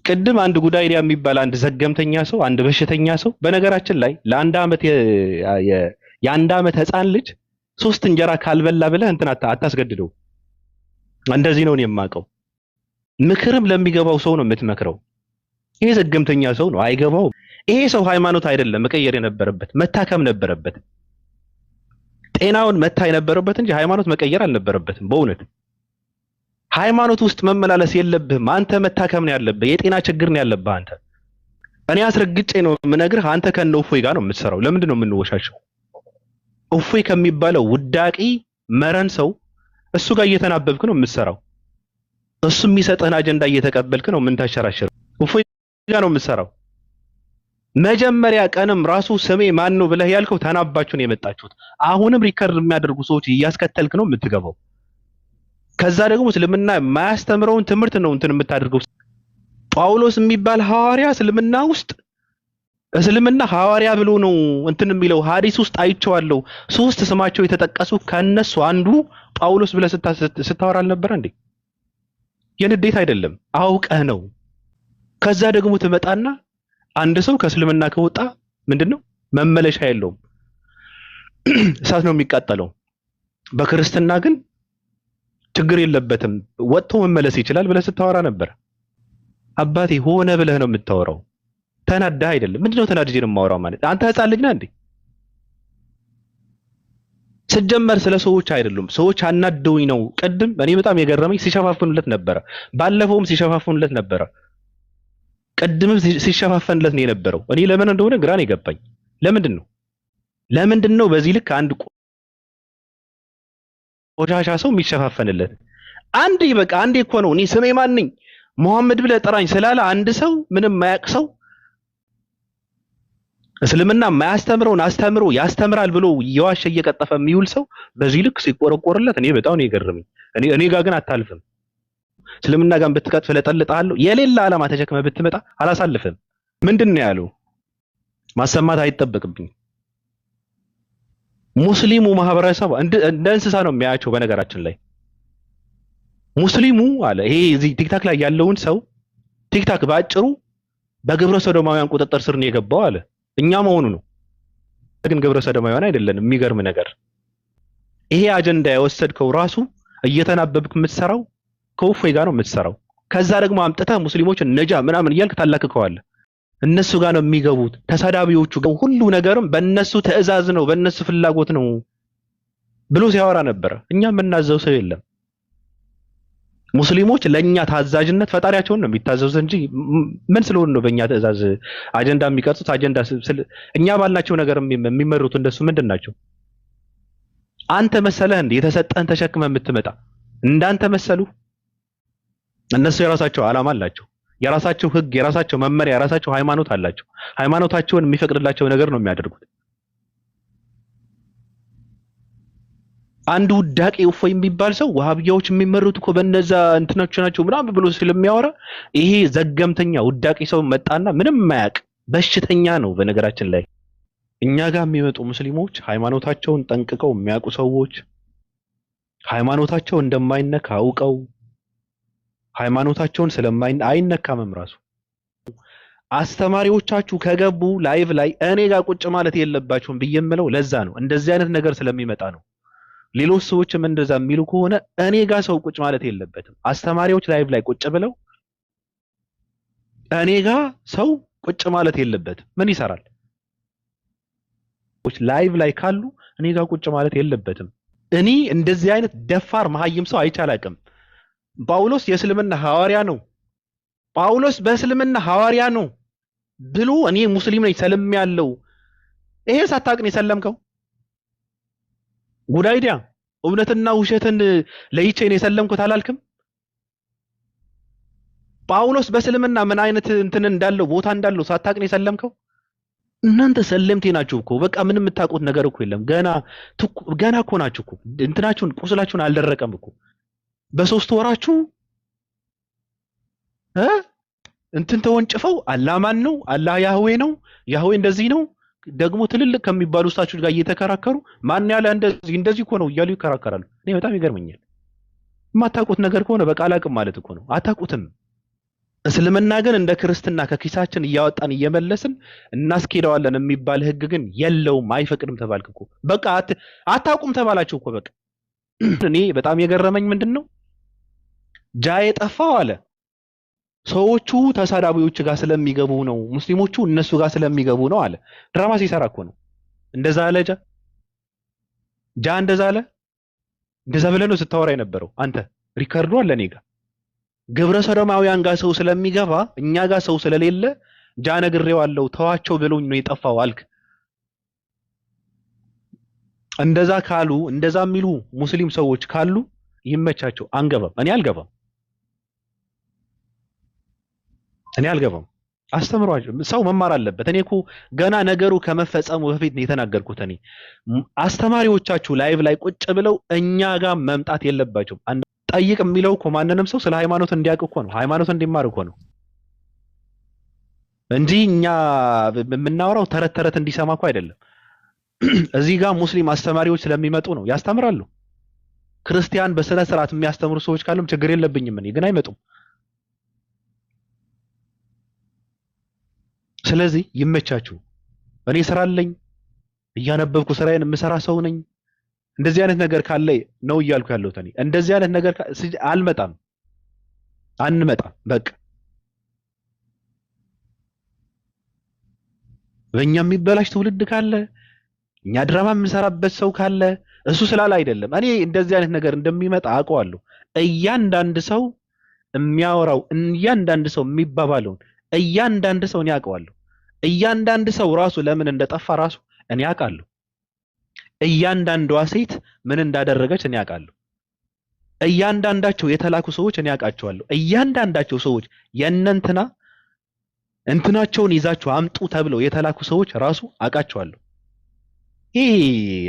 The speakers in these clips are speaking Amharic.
ቅድም አንድ ጉዳይሪያ የሚባል አንድ ዘገምተኛ ሰው አንድ በሽተኛ ሰው በነገራችን ላይ ለአንድ ዓመት የአንድ ዓመት ህፃን ልጅ 3 እንጀራ ካልበላ ብለህ እንትን አታስገድደው። እንደዚህ ነው የማውቀው። ምክርም ለሚገባው ሰው ነው የምትመክረው። ይሄ ዘገምተኛ ሰው ነው አይገባው። ይሄ ሰው ሃይማኖት አይደለም መቀየር የነበረበት መታከም ነበረበት። ጤናውን መታ የነበረበት እንጂ ሃይማኖት መቀየር አልነበረበትም። በእውነት ሃይማኖት ውስጥ መመላለስ የለብህም። አንተ መታከም ነው ያለብህ። የጤና ችግር ነው ያለብህ አንተ። እኔ አስረግጬ ነው የምነግርህ። አንተ ከነ እፎይ ጋር ነው የምትሰራው። ለምንድን ነው የምንወሻሸው? እፎይ ከሚባለው ውዳቂ መረን ሰው እሱ ጋር እየተናበብክ ነው የምትሰራው። እሱ የሚሰጥህን አጀንዳ እየተቀበልክ ነው የምንታሸራሸረው። እፎይ ጋር ነው የምትሰራው። መጀመሪያ ቀንም ራሱ ስሜ ማን ነው ብለህ ያልከው ተናባችሁ ነው የመጣችሁት። አሁንም ሪከርድ የሚያደርጉ ሰዎች እያስከተልክ ነው የምትገባው። ከዛ ደግሞ እስልምና የማያስተምረውን ትምህርት ነው እንትን የምታደርገው። ጳውሎስ የሚባል ሐዋርያ እስልምና ውስጥ እስልምና ሐዋርያ ብሎ ነው እንትን የሚለው ሐዲስ ውስጥ አይቼዋለሁ። 3 ስማቸው የተጠቀሱ ከነሱ አንዱ ጳውሎስ ብለህ ስታወራ አልነበረ እንዴ? የንዴት አይደለም አውቀህ ነው። ከዛ ደግሞ ትመጣና አንድ ሰው ከእስልምና ከወጣ ምንድነው መመለሻ የለውም፣ እሳት ነው የሚቃጠለው። በክርስትና ግን ችግር የለበትም ወጥቶ መመለስ ይችላል ብለህ ስታወራ ነበር። አባቴ ሆነ ብለህ ነው የምታወራው፣ ተናደህ አይደለም። ምንድነው ተናድጄ ነው የማወራው ማለት? አንተ ህፃን ልጅ ነህ እንዴ? ስጀመር ስለ ሰዎች አይደሉም፣ ሰዎች አናደውኝ ነው። ቅድም እኔ በጣም የገረመኝ ሲሸፋፍኑለት ነበረ፣ ባለፈውም ሲሸፋፍኑለት ነበረ፣ ቅድምም ሲሸፋፈንለት ነው የነበረው። እኔ ለምን እንደሆነ ግራ ነው የገባኝ። ለምንድን ነው በዚህ ልክ አንድ ቆሻሻ ሰው የሚሸፋፈንለት? አንዴ በቃ አንዴ እኮ ነው እኔ ስሜ ማን ነኝ መሐመድ ብለህ ጠራኝ ስላለ አንድ ሰው ምንም ማያውቅ ሰው እስልምና የማያስተምረውን አስተምሮ ያስተምራል ብሎ እየዋሸ እየቀጠፈ የሚውል ሰው በዚህ ልክ ሲቆረቆርለት እኔ በጣም ነው የገረመኝ። እኔ ጋር ግን አታልፍም። እስልምና ጋር ብትቀጥፍ ለጠልጣለሁ። የሌላ ዓላማ ተሸክመህ ብትመጣ አላሳልፍም። ምንድን ነው ያለው? ማሰማት አይጠበቅብኝ። ሙስሊሙ ማህበረሰብ እንደ እንስሳ ነው የሚያያቸው። በነገራችን ላይ ሙስሊሙ አለ ይሄ እዚህ ቲክታክ ላይ ያለውን ሰው ቲክታክ ባጭሩ በግብረ ሰዶማውያን ቁጥጥር ስር ነው የገባው አለ። እኛ መሆኑ ነው ግን ግብረ ሰዶማውያን አይደለም። የሚገርም ነገር ይሄ አጀንዳ የወሰድከው ራሱ እየተናበብክ የምትሰራው ከእፎይ ጋር ነው የምትሰራው። ከዛ ደግሞ አምጥተህ ሙስሊሞችን ነጃ ምናምን እያልክ ታላክከዋለህ። እነሱ ጋር ነው የሚገቡት ተሳዳቢዎቹ። ሁሉ ነገርም በእነሱ ትዕዛዝ ነው በእነሱ ፍላጎት ነው ብሎ ሲያወራ ነበር። እኛ የምናዘው ሰው የለም። ሙስሊሞች ለኛ ታዛዥነት ፈጣሪያቸውን ነው የሚታዘዙት እንጂ ምን ስለሆነ ነው በእኛ ትዕዛዝ አጀንዳ የሚቀርጹት? አጀንዳ እኛ ባልናቸው ነገር የሚመሩት እንደሱ ምንድን ናቸው? አንተ መሰለህ እንዴ የተሰጠህን ተሸክመ የምትመጣ? እንዳንተ መሰሉ? እነሱ የራሳቸው ዓላማ አላቸው፣ የራሳቸው ህግ፣ የራሳቸው መመሪያ፣ የራሳቸው ሃይማኖት አላቸው። ሃይማኖታቸውን የሚፈቅድላቸው ነገር ነው የሚያደርጉት። አንዱ ውዳቄ እፎይ የሚባል ሰው ወሃቢያዎች የሚመሩት እኮ በእነዛ እንትናቸው ናቸው ምናምን ብሎ ስለሚያወራ ይሄ ዘገምተኛ ውዳቄ ሰው መጣና ምንም ማያቅ በሽተኛ ነው። በነገራችን ላይ እኛ ጋር የሚመጡ ሙስሊሞች ሃይማኖታቸውን ጠንቅቀው የሚያውቁ ሰዎች ሃይማኖታቸው እንደማይነካ አውቀው ሃይማኖታቸውን አይነካምም ራሱ አስተማሪዎቻችሁ ከገቡ ላይቭ ላይ እኔ ጋር ቁጭ ማለት የለባችሁም ብዬ የምለው ለዛ ነው። እንደዚህ አይነት ነገር ስለሚመጣ ነው። ሌሎች ሰዎችም እንደዛ የሚሉ ከሆነ እኔ ጋር ሰው ቁጭ ማለት የለበትም። አስተማሪዎች ላይቭ ላይ ቁጭ ብለው እኔ ጋር ሰው ቁጭ ማለት የለበትም። ምን ይሰራል? ላይቭ ላይ ካሉ እኔ ጋር ቁጭ ማለት የለበትም። እኔ እንደዚህ አይነት ደፋር መሀይም ሰው አይቼ አላውቅም። ጳውሎስ የእስልምና ሐዋርያ ነው፣ ጳውሎስ በእስልምና ሐዋርያ ነው ብሎ እኔ ሙስሊም ነኝ ሰልሜያለሁ። ይሄ ሳታውቅ ነው የሰለምከው? ጉድ አይዲያ። እውነትና ውሸትን ለይቼ ነው የሰለምኩት አላልክም? ጳውሎስ በእስልምና ምን አይነት እንትን እንዳለው ቦታ እንዳለው ሳታውቅ ነው የሰለምከው? እናንተ ሰለምቴ ናችሁ እኮ በቃ ምንም የምታውቁት ነገር እኮ የለም። ገና እኮ ናችሁ እኮ እንትናችሁን ቁስላችሁን አልደረቀም እኮ በ3 ወራችሁ እንትን ተወንጭፈው አላህ ማን ነው? አላህ ያህዌ ነው፣ ያህዌ እንደዚህ ነው። ደግሞ ትልልቅ ከሚባሉ ኡስታዞች ጋር እየተከራከሩ ማን ያለ እንደዚህ እኮ ነው እያሉ ይከራከራሉ። እኔ በጣም ይገርመኛል። የማታውቁት ነገር ከሆነ በቃ አላውቅም ማለት እኮ ነው። አታውቁትም። እስልምና ግን እንደ ክርስትና ከኪሳችን እያወጣን እየመለስን እናስኬደዋለን የሚባል ህግ ግን የለውም፣ አይፈቅድም ተባልክ እኮ። በቃ አታውቁም ተባላችሁ እኮ በቃ። እኔ በጣም የገረመኝ ምንድነው ጃ የጠፋው አለ ሰዎቹ ተሳዳቢዎች ጋር ስለሚገቡ ነው፣ ሙስሊሞቹ እነሱ ጋር ስለሚገቡ ነው አለ። ድራማ ሲሰራ እኮ ነው። እንደዛ አለ ጃ እንደዛ አለ። እንደዛ ብለህ ነው ስታወራ የነበረው አንተ። ሪከርዱ አለ እኔ ጋር። ግብረ ሰዶማውያን ጋር ሰው ስለሚገባ እኛ ጋር ሰው ስለሌለ ጃ ነግሬዋለሁ ተዋቸው ብሎኝ ነው የጠፋው አልክ። እንደዛ ካሉ እንደዛ የሚሉ ሙስሊም ሰዎች ካሉ ይመቻቸው። አንገባም። እኔ አልገባም። አስተምሯቸው። ሰው መማር አለበት። እኔ እኮ ገና ነገሩ ከመፈጸሙ በፊት ነው የተናገርኩት። እኔ አስተማሪዎቻችሁ ላይቭ ላይ ቁጭ ብለው እኛ ጋር መምጣት የለባቸውም። ጠይቅ የሚለው እኮ ማንንም ሰው ስለ ሃይማኖት እንዲያውቅ እኮ ነው፣ ሃይማኖት እንዲማር እኮ ነው እንጂ እኛ የምናወራው ተረት ተረት እንዲሰማ እኮ አይደለም። እዚህ ጋር ሙስሊም አስተማሪዎች ስለሚመጡ ነው ያስተምራሉ። ክርስቲያን በስነ ስርዓት የሚያስተምሩ ሰዎች ካሉም ችግር የለብኝም። እኔ ግን አይመጡም። ስለዚህ ይመቻችሁ። እኔ ስራ አለኝ፣ እያነበብኩ ስራዬን የምሰራ ሰው ነኝ። እንደዚህ አይነት ነገር ካለ ነው እያልኩ ያለሁት እኔ። እንደዚህ አይነት ነገር አንመጣም። በቃ በእኛ የሚበላሽ ትውልድ ካለ እኛ ድራማ የምንሰራበት ሰው ካለ እሱ ስላለ አይደለም። እኔ እንደዚህ አይነት ነገር እንደሚመጣ አውቀዋለሁ። እያንዳንድ ሰው የሚያወራው እያንዳንድ ሰው የሚባባለውን እያንዳንድ ሰው እኔ አውቀዋለሁ። እያንዳንድ ሰው ራሱ ለምን እንደጠፋ ራሱ እኔ አውቃለሁ። እያንዳንዷ ሴት ምን እንዳደረገች እኔ አውቃለሁ። እያንዳንዳቸው የተላኩ ሰዎች እኔ አውቃቸዋለሁ። እያንዳንዳቸው ሰዎች የእነንትና እንትናቸውን ይዛችሁ አምጡ ተብለው የተላኩ ሰዎች ራሱ አውቃቸዋለሁ። ይሄ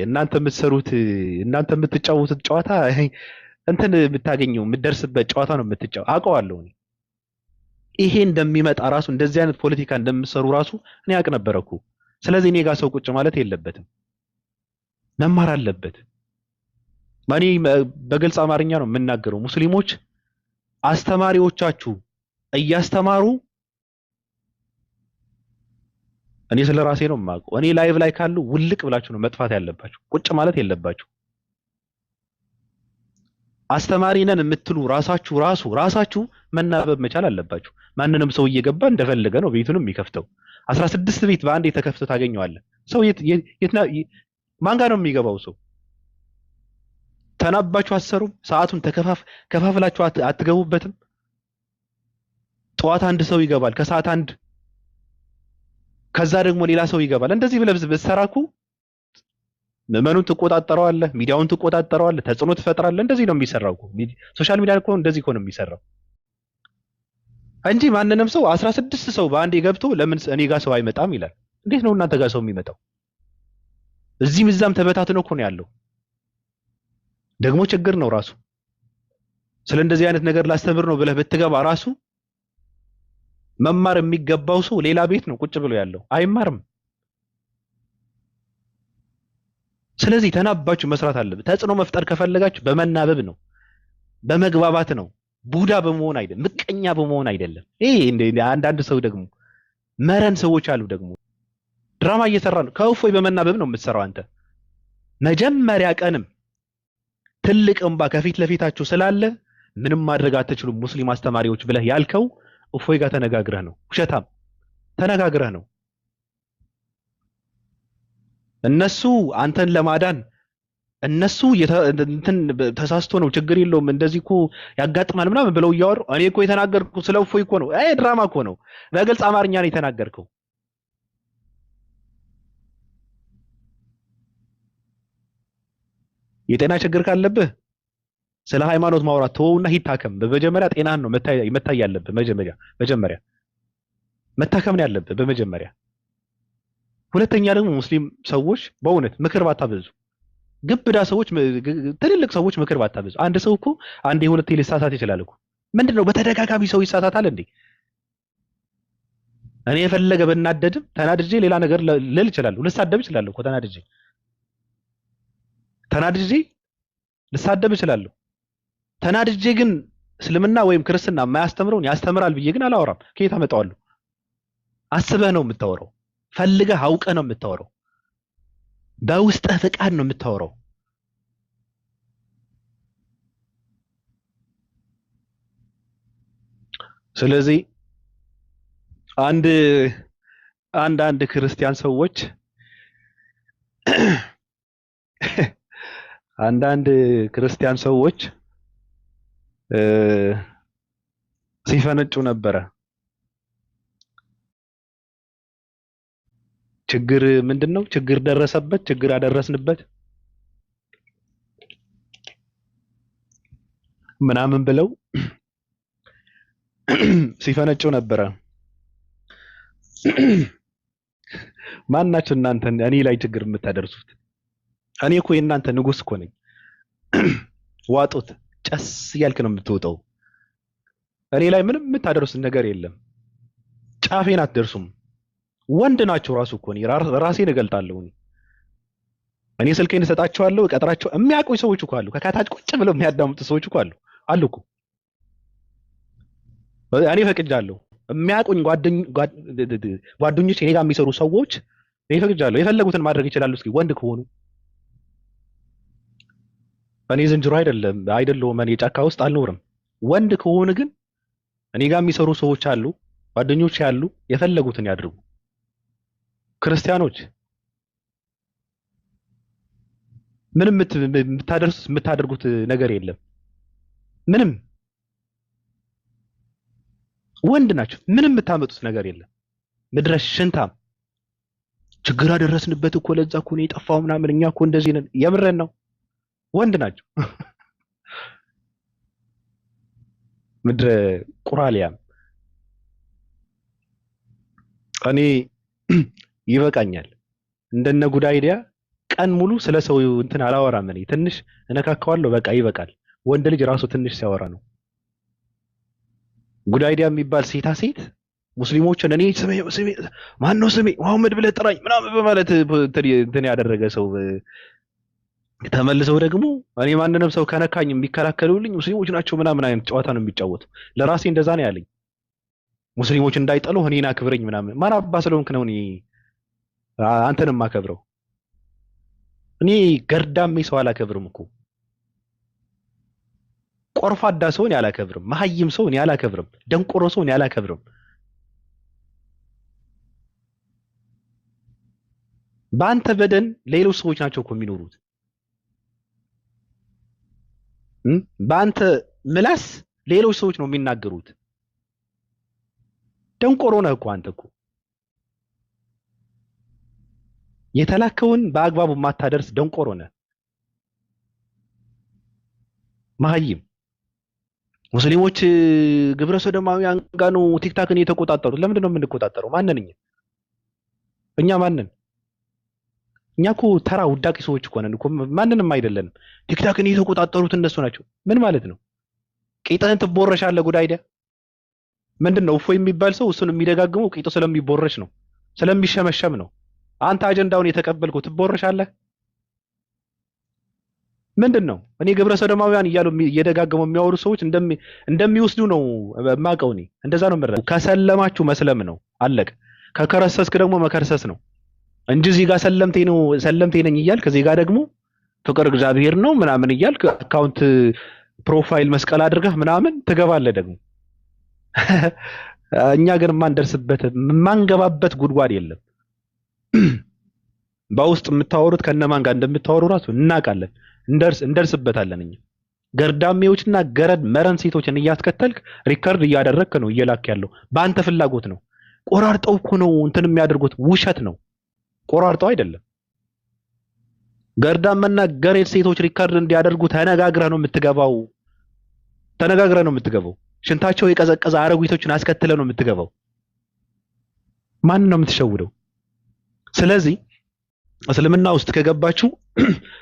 እናንተ የምትሰሩት እናንተ የምትጫወቱት ጨዋታ እንትን የምታገኘው የምትደርስበት ጨዋታ ነው የምትጫወት። አውቀዋለሁ እኔ ይሄ እንደሚመጣ ራሱ እንደዚህ አይነት ፖለቲካ እንደምትሰሩ ራሱ እኔ አውቅ ነበር እኮ። ስለዚህ እኔ ጋር ሰው ቁጭ ማለት የለበትም፣ መማር አለበት። ማኔ በግልጽ አማርኛ ነው የምናገረው። ሙስሊሞች አስተማሪዎቻችሁ እያስተማሩ እኔ ስለ ራሴ ነው የማውቀው። እኔ ላይቭ ላይ ካሉ ውልቅ ብላችሁ ነው መጥፋት ያለባችሁ፣ ቁጭ ማለት የለባችሁ። አስተማሪ ነን የምትሉ ራሳችሁ መናበብ መቻል አለባችሁ። ማንንም ሰው እየገባ እንደፈለገ ነው ቤቱንም የሚከፍተው። 16 ቤት በአንድ የተከፍቶ ታገኘዋለህ። ሰው ማን ጋር ነው የሚገባው? ሰው ተናባችሁ አትሰሩም? ሰዓቱን ከፋፍላችሁ አትገቡበትም? ጠዋት አንድ ሰው ይገባል፣ ከሰዓት አንድ፣ ከዛ ደግሞ ሌላ ሰው ይገባል። እንደዚህ ብለህ ብትሰራኩ ምዕመኑን ትቆጣጠረዋለህ፣ ሚዲያውን ትቆጣጠረዋለህ፣ ተጽዕኖ ትፈጥራለህ። እንደዚህ ነው የሚሰራው እኮ ሶሻል ሚዲያ እኮ እንደዚህ እኮ ነው የሚሰራው እንጂ ማንንም ሰው 16 ሰው በአንዴ ገብቶ ለምን እኔ ጋር ሰው አይመጣም ይላል። እንዴት ነው እናንተ ጋር ሰው የሚመጣው? እዚህም እዛም ተበታትኖ እኮ ነው ያለው። ደግሞ ችግር ነው ራሱ። ስለ እንደዚህ አይነት ነገር ላስተምር ነው ብለህ ብትገባ ራሱ መማር የሚገባው ሰው ሌላ ቤት ነው ቁጭ ብሎ ያለው፣ አይማርም። ስለዚህ ተናባችሁ መስራት አለበት። ተጽዕኖ መፍጠር ከፈለጋችሁ በመናበብ ነው፣ በመግባባት ነው፣ ቡዳ በመሆን አይደለም፣ ምቀኛ በመሆን አይደለም። ይሄ አንዳንድ ሰው ደግሞ መረን ሰዎች አሉ ደግሞ ድራማ እየሰራ ነው። ከእፎይ በመናበብ ነው የምትሰራው አንተ። መጀመሪያ ቀንም ትልቅ እንባ ከፊት ለፊታችሁ ስላለ ምንም ማድረግ አትችሉም ሙስሊም አስተማሪዎች ብለህ ያልከው እፎይ ጋር ተነጋግረህ ነው። ውሸታም ተነጋግረህ ነው። እነሱ አንተን ለማዳን እነሱ እንትን ተሳስቶ ነው ችግር የለውም እንደዚህ እኮ ያጋጥማል ምናምን ብለው እያወሩ፣ እኔ እኮ የተናገርኩት ስለ እፎይ እኮ ነው። ድራማ እኮ ነው። በግልጽ አማርኛ ነው የተናገርከው። የጤና ችግር ካለብህ ስለ ሃይማኖት ማውራት ተወውና ሂድ ታከም። በመጀመሪያ ጤናህን ነው መታይ ያለብህ። መጀመሪያ መታከም ነው ያለብህ በመጀመሪያ። ሁለተኛ ደግሞ ሙስሊም ሰዎች በእውነት ምክር ባታበዙ፣ ግብዳ ሰዎች፣ ትልልቅ ሰዎች ምክር ባታበዙ። አንድ ሰው እኮ አንዴ ሁለቴ ሊሳሳት ይችላል እኮ። ምንድነው በተደጋጋሚ ሰው ይሳሳታል እንዴ? እኔ የፈለገ ብናደድም ተናድጄ ሌላ ነገር ልል እችላለሁ፣ ልሳደብ እችላለሁ እኮ ተናድጄ ልሳደብ እችላለሁ። ተናድጄ ግን እስልምና ወይም ክርስትና የማያስተምረውን ያስተምራል ብዬ ግን አላወራም። ከየት አመጣዋለሁ? አስበህ ነው የምታወራው። ፈልገህ አውቀህ ነው የምታወራው። በውስጥህ ፍቃድ ነው የምታወራው። ስለዚህ አንድ ክርስቲያን ሰዎች አንዳንድ ክርስቲያን ሰዎች ሲፈነጩ ነበረ። ችግር ምንድነው? ችግር ደረሰበት፣ ችግር አደረስንበት ምናምን ብለው ሲፈነጩ ነበረ። ማናችሁ እናንተ እኔ ላይ ችግር የምታደርሱት? እኔ እኮ የእናንተ ንጉስ እኮ ነኝ። ዋጡት፣ ጨስ እያልክ ነው የምትወጣው። እኔ ላይ ምንም የምታደርሱት ነገር የለም። ጫፌን አትደርሱም። ወንድ ናቸው ራሱ እኮ እኔ ራሴን እገልጣለሁ። እኔ ስልኬን እሰጣቸዋለሁ፣ እቀጥራቸው። የሚያውቁኝ ሰዎች እኮ አሉ። ከታች ቁጭ ብለው የሚያዳምጡ ሰዎች እኮ አሉ እኮ። እኔ ፈቅጃለሁ። የሚያውቁኝ ጓደኞች፣ እኔ ጋር የሚሰሩ ሰዎች እኔ ፈቅጃለሁ። የፈለጉትን ማድረግ ይችላሉ። እስኪ ወንድ ከሆኑ እኔ ዝንጀሮ አይደለሁም። እኔ ጫካ ውስጥ አልኖርም። ወንድ ከሆኑ ግን እኔ ጋር የሚሰሩ ሰዎች አሉ፣ ጓደኞች ያሉ፣ የፈለጉትን ያድርጉ። ክርስቲያኖች ምንም የምታደርጉት ነገር የለም። ምንም ወንድ ናቸው። ምንም የምታመጡት ነገር የለም። ምድረ ሽንታም ችግር አደረስንበት እኮ ለዛ እኮ ነው የጠፋው ምናምን። እኛ እኮ እንደዚህ ነን። የምረን ነው። ወንድ ናቸው። ምድረ ቁራሊያም እኔ ይበቃኛል። እንደነ ጉዳይ አይዲያ ቀን ሙሉ ስለ ሰው እንትን አላወራም። እኔ ትንሽ እነካካዋለሁ፣ በቃ ይበቃል። ወንድ ልጅ ራሱ ትንሽ ሲያወራ ነው። ጉዳይ አይዲያ የሚባል ሴታ ሴት ሙስሊሞችን እኔ ስሜ ማን ነው ስሜ መሐመድ ብለህ ጥራኝ ምናምን በማለት እንትን ያደረገ ሰው ተመልሰው ደግሞ እኔ ማንንም ሰው ከነካኝ የሚከላከሉልኝ ሙስሊሞች ናቸው ምናምን አይነት ጨዋታ ነው የሚጫወቱ። ለራሴ እንደዛ ነው ያለኝ። ሙስሊሞች እንዳይጠሉ እኔን አክብረኝ ምናምን። ማን አባ ስለሆንክ ነው እኔ አንተን የማከብረው? እኔ ገርዳሜ ሰው አላከብርም እኮ። ቆርፋዳ ሰውን ያላከብርም። መሀይም ሰውን ያላከብርም። ደንቆሮ ሰውን ያላከብርም። በአንተ በደን ሌሎች ሰዎች ናቸው እኮ የሚኖሩት። በአንተ ምላስ ሌሎች ሰዎች ነው የሚናገሩት። ደንቆሮ ነህ እኮ አንተ እኮ። የተላከውን በአግባቡ ማታደርስ ደንቆሮ ነህ። መሀይም ሙስሊሞች ግብረ ሰዶማውያን ጋር ነው ቲክታክን የተቆጣጠሩት። ለምንድን ነው የምንቆጣጠረው? ማንን? እኛ ማንን? እኛ እኮ ተራ ውዳቂ ሰዎች እኮ ነን እኮ። ማንንም አይደለንም። ቲክታክን የተቆጣጠሩት እነሱ ናቸው። ምን ማለት ነው? ቂጥህን ትቦረሻለህ። ጉዳይ አይደል? ምንድነው? እፎይ የሚባል ሰው እሱን የሚደጋግመው ቂጡ ስለሚቦረሽ ነው፣ ስለሚሸመሸም ነው። አንተ አጀንዳውን የተቀበልከው ትቦረሻለህ። ምንድነው? እኔ ግብረ ሰዶማውያን እያሉ እየደጋገሙ የሚያወሩ ሰዎች እንደሚወስዱ ነው የማውቀው። እኔ እንደዛ ነው የምረዳው። ከሰለማችሁ መስለም ነው፣ አለቀ። ከከረሰስክ ደግሞ መከርሰስ ነው እንጂ እዚህ ጋር ሰለምቴ ነኝ እያልክ እዚህ ጋር ደግሞ ፍቅር እግዚአብሔር ነው ምናምን እያልክ አካውንት ፕሮፋይል መስቀል አድርገህ ምናምን ትገባለህ ደግሞ። እኛ ግን ማንደርስበት ማንገባበት ጉድጓድ የለም። በውስጥ የምታወሩት ከነማን ጋር እንደምታወሩ ራሱ እናውቃለን፣ እንደርስበታለን። እኛ ገርዳሜዎችና ገረድ መረን ሴቶችን እያስከተልክ ሪከርድ እያደረግክ ነው እየላክ ያለው። በአንተ ፍላጎት ነው። ቆራርጠው እኮ ነው እንትን የሚያደርጉት። ውሸት ነው። ቆራርጠው አይደለም። ገርዳምና ገረድ ሴቶች ሪከርድ እንዲያደርጉ ተነጋግረህ ነው የምትገባው። ሽንታቸው የቀዘቀዘ አረጉቶችን አስከትለ ነው የምትገባው። ማን ነው የምትሸውደው? ስለዚህ እስልምና ውስጥ ከገባችሁ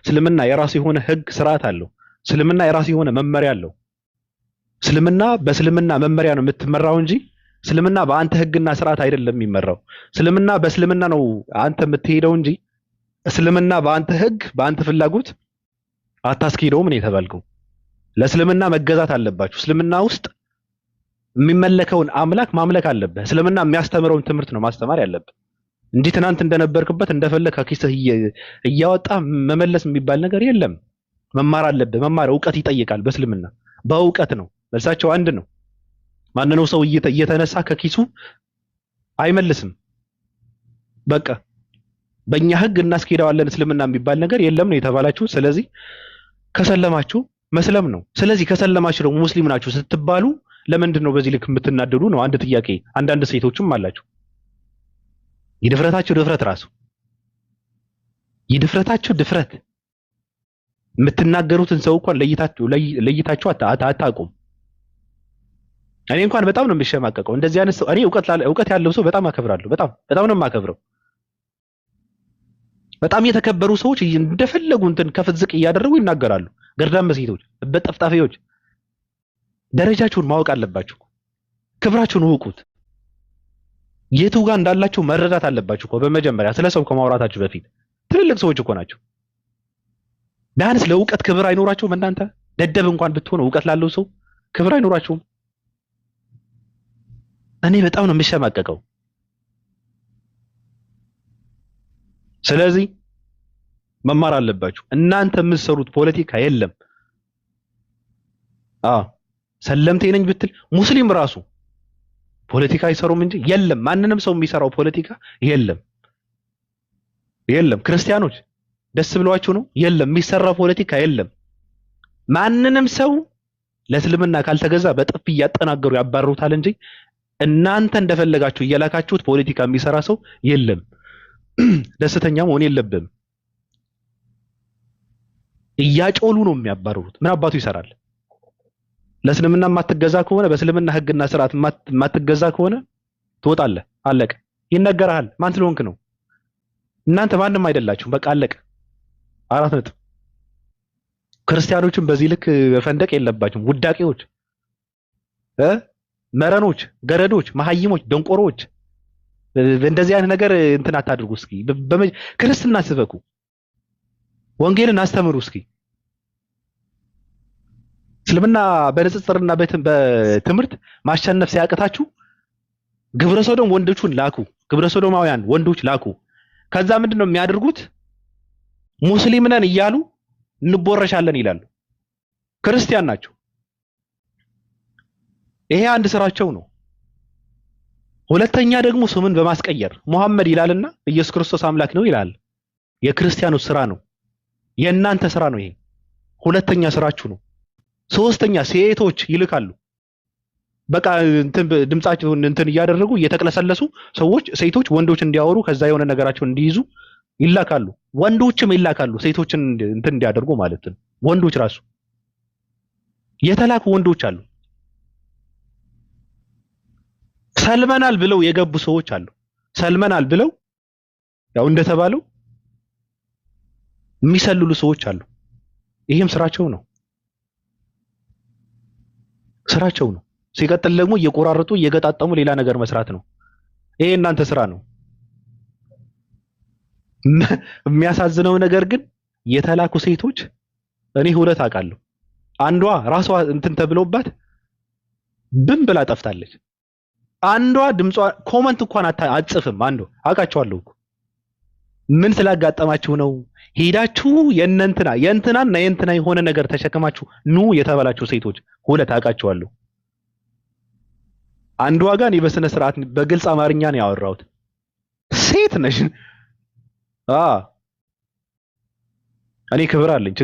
እስልምና የራሱ የሆነ ህግ ስርዓት አለው። እስልምና የራሱ የሆነ መመሪያ አለው። እስልምና በእስልምና መመሪያ ነው የምትመራው እንጂ እስልምና በአንተ ህግና ስርዓት አይደለም የሚመራው። እስልምና በእስልምና ነው አንተ የምትሄደው እንጂ እስልምና በአንተ ህግ በአንተ ፍላጎት አታስኬደውም ነው የተባልከው። ለእስልምና መገዛት አለባችሁ። እስልምና ውስጥ የሚመለከውን አምላክ ማምለክ አለብህ። እስልምና የሚያስተምረውን ትምህርት ነው ማስተማር ያለብህ እንጂ ትናንት እንደነበርክበት እንደፈለግ ከኪስህ እያወጣ መመለስ የሚባል ነገር የለም። መማር አለብህ። መማር እውቀት ይጠይቃል። በእስልምና በእውቀት ነው መልሳቸው አንድ ነው። ማንነው ሰው እየተነሳ ከኪሱ አይመልስም። በቃ በእኛ ህግ እናስኬደዋለን እስልምና የሚባል ነገር የለም ነው የተባላችሁ። ስለዚህ ከሰለማችሁ መስለም ነው። ስለዚህ ከሰለማችሁ ደግሞ ሙስሊም ናችሁ ስትባሉ ለምንድን ነው በዚህ ልክ የምትናደዱ ነው አንድ ጥያቄ። አንዳንድ ሴቶችም አላችሁ የድፍረታችሁ ድፍረት ራሱ የድፍረታችሁ ድፍረት የምትናገሩትን ሰው እንኳን ለይታችሁ አታውቁም። እኔ እንኳን በጣም ነው የምሸማቀቀው እንደዚህ አይነት ሰው። እኔ እውቀት ያለው ሰው በጣም አከብራለሁ። በጣም ነው የማከብረው። በጣም የተከበሩ ሰዎች እንደፈለጉ እንትን ከፍዝቅ እያደረጉ ይናገራሉ። ገርዳም ሴቶች፣ በጠፍጣፊዎች ደረጃችሁን ማወቅ አለባችሁ። ክብራችሁን እወቁት። የቱ ጋር እንዳላችሁ መረዳት አለባችሁ እኮ በመጀመሪያ ስለ ሰው ከማውራታችሁ በፊት። ትልልቅ ሰዎች እኮ ናቸው። ቢያንስ ለእውቀት ክብር አይኖራችሁም? እናንተ ደደብ እንኳን ብትሆኑ እውቀት ላለው ሰው ክብር አይኖራችሁም? እኔ በጣም ነው የምሸማቀቀው። ስለዚህ መማር አለባችሁ። እናንተ የምትሰሩት ፖለቲካ የለም። ሰለምቴ ነኝ ብትል ሙስሊም ራሱ ፖለቲካ አይሰሩም እንጂ የለም። ማንንም ሰው የሚሰራው ፖለቲካ የለም። ክርስቲያኖች ደስ ብሏችሁ ነው? የለም። የሚሰራ ፖለቲካ የለም። ማንንም ሰው ለእስልምና ካልተገዛ በጥፍ እያጠናገሩ ያባሩታል እንጂ እናንተ እንደፈለጋችሁ እየላካችሁት ፖለቲካ የሚሰራ ሰው የለም። ደስተኛ መሆን የለብም። እያጮሉ ነው የሚያባሩት። ምን አባቱ ይሰራል? ለእስልምና የማትገዛ ከሆነ በእስልምና ህግና ስርዓት የማትገዛ ከሆነ ትወጣለህ። አለቀ። ይነገርሃል። ማን ስለሆንክ ነው? እናንተ ማንም አይደላችሁም። በቃ አለቀ። 4 ነጥብ። ክርስቲያኖችን በዚህ ልክ ፈንደቅ የለባችሁም። ውዳቄዎች፣ መረኖች፣ ገረዶች፣ መሀይሞች፣ ደንቆሮች እንደዚህ አይነት ነገር እንትን አታድርጉ። እስኪ ክርስትና ስበኩ፣ ወንጌልን አስተምሩ። እስኪ እስልምና በንጽጽርና በትምህርት ማሸነፍ ሲያቅታችሁ ግብረ ሰዶም ወንዶቹን ላኩ፣ ግብረ ሰዶማውያን ወንዶች ላኩ። ከዛ ምንድነው የሚያደርጉት? ሙስሊም ነን እያሉ እንቦረሻለን ይላሉ። ክርስቲያን ናቸው። ይሄ አንድ ስራቸው ነው። ሁለተኛ ደግሞ ስምን በማስቀየር ሙሐመድ ይላልና ኢየሱስ ክርስቶስ አምላክ ነው ይላል። የክርስቲያኖች ስራ ነው። የእናንተ ስራ ነው ይሄ። ሁለተኛ ስራችሁ ነው። ሶስተኛ ሴቶች ይልካሉ። በቃ እንትን ድምጻቸውን እንትን እያደረጉ እየተቅለሰለሱ ሴቶች ወንዶች እንዲያወሩ ከዛ የሆነ ነገራቸውን እንዲይዙ ይላካሉ። ወንዶችም ይላካሉ ሴቶችን እንትን እንዲያደርጉ ማለት ነው። ወንዶች ራሱ የተላኩ ወንዶች አሉ። ሰልመናል ብለው የገቡ ሰዎች አሉ። ሰልመናል ብለው ያው እንደተባለው የሚሰልሉ ሰዎች አሉ። ይሄም ስራቸው ነው። ሲቀጥል ደግሞ እየቆራረጡ እየገጣጠሙ ሌላ ነገር መስራት ነው። ይሄ እናንተ ስራ ነው። የሚያሳዝነው ነገር ግን የተላኩ ሴቶች እኔ ሁለት አውቃለሁ። አንዷ ራሷ እንትን ተብሎባት ብን ብላ ጠፍታለች። አንዷ ድምጿ ኮመንት እንኳን አትጽፍም። አንዷ አውቃቸዋለሁ እኮ ምን ስላጋጠማችሁ ነው ሄዳችሁ የእንትናና የእንትና የሆነ ነገር ተሸከማችሁ ኑ የተባላችሁ ሴቶች ሁለት አውቃቸዋለሁ። አንዷ ጋር እኔ በስነ ስርዓት በግልጽ አማርኛ ነው ያወራሁት። ሴት ነሽ። እኔ ክብር አለኝ።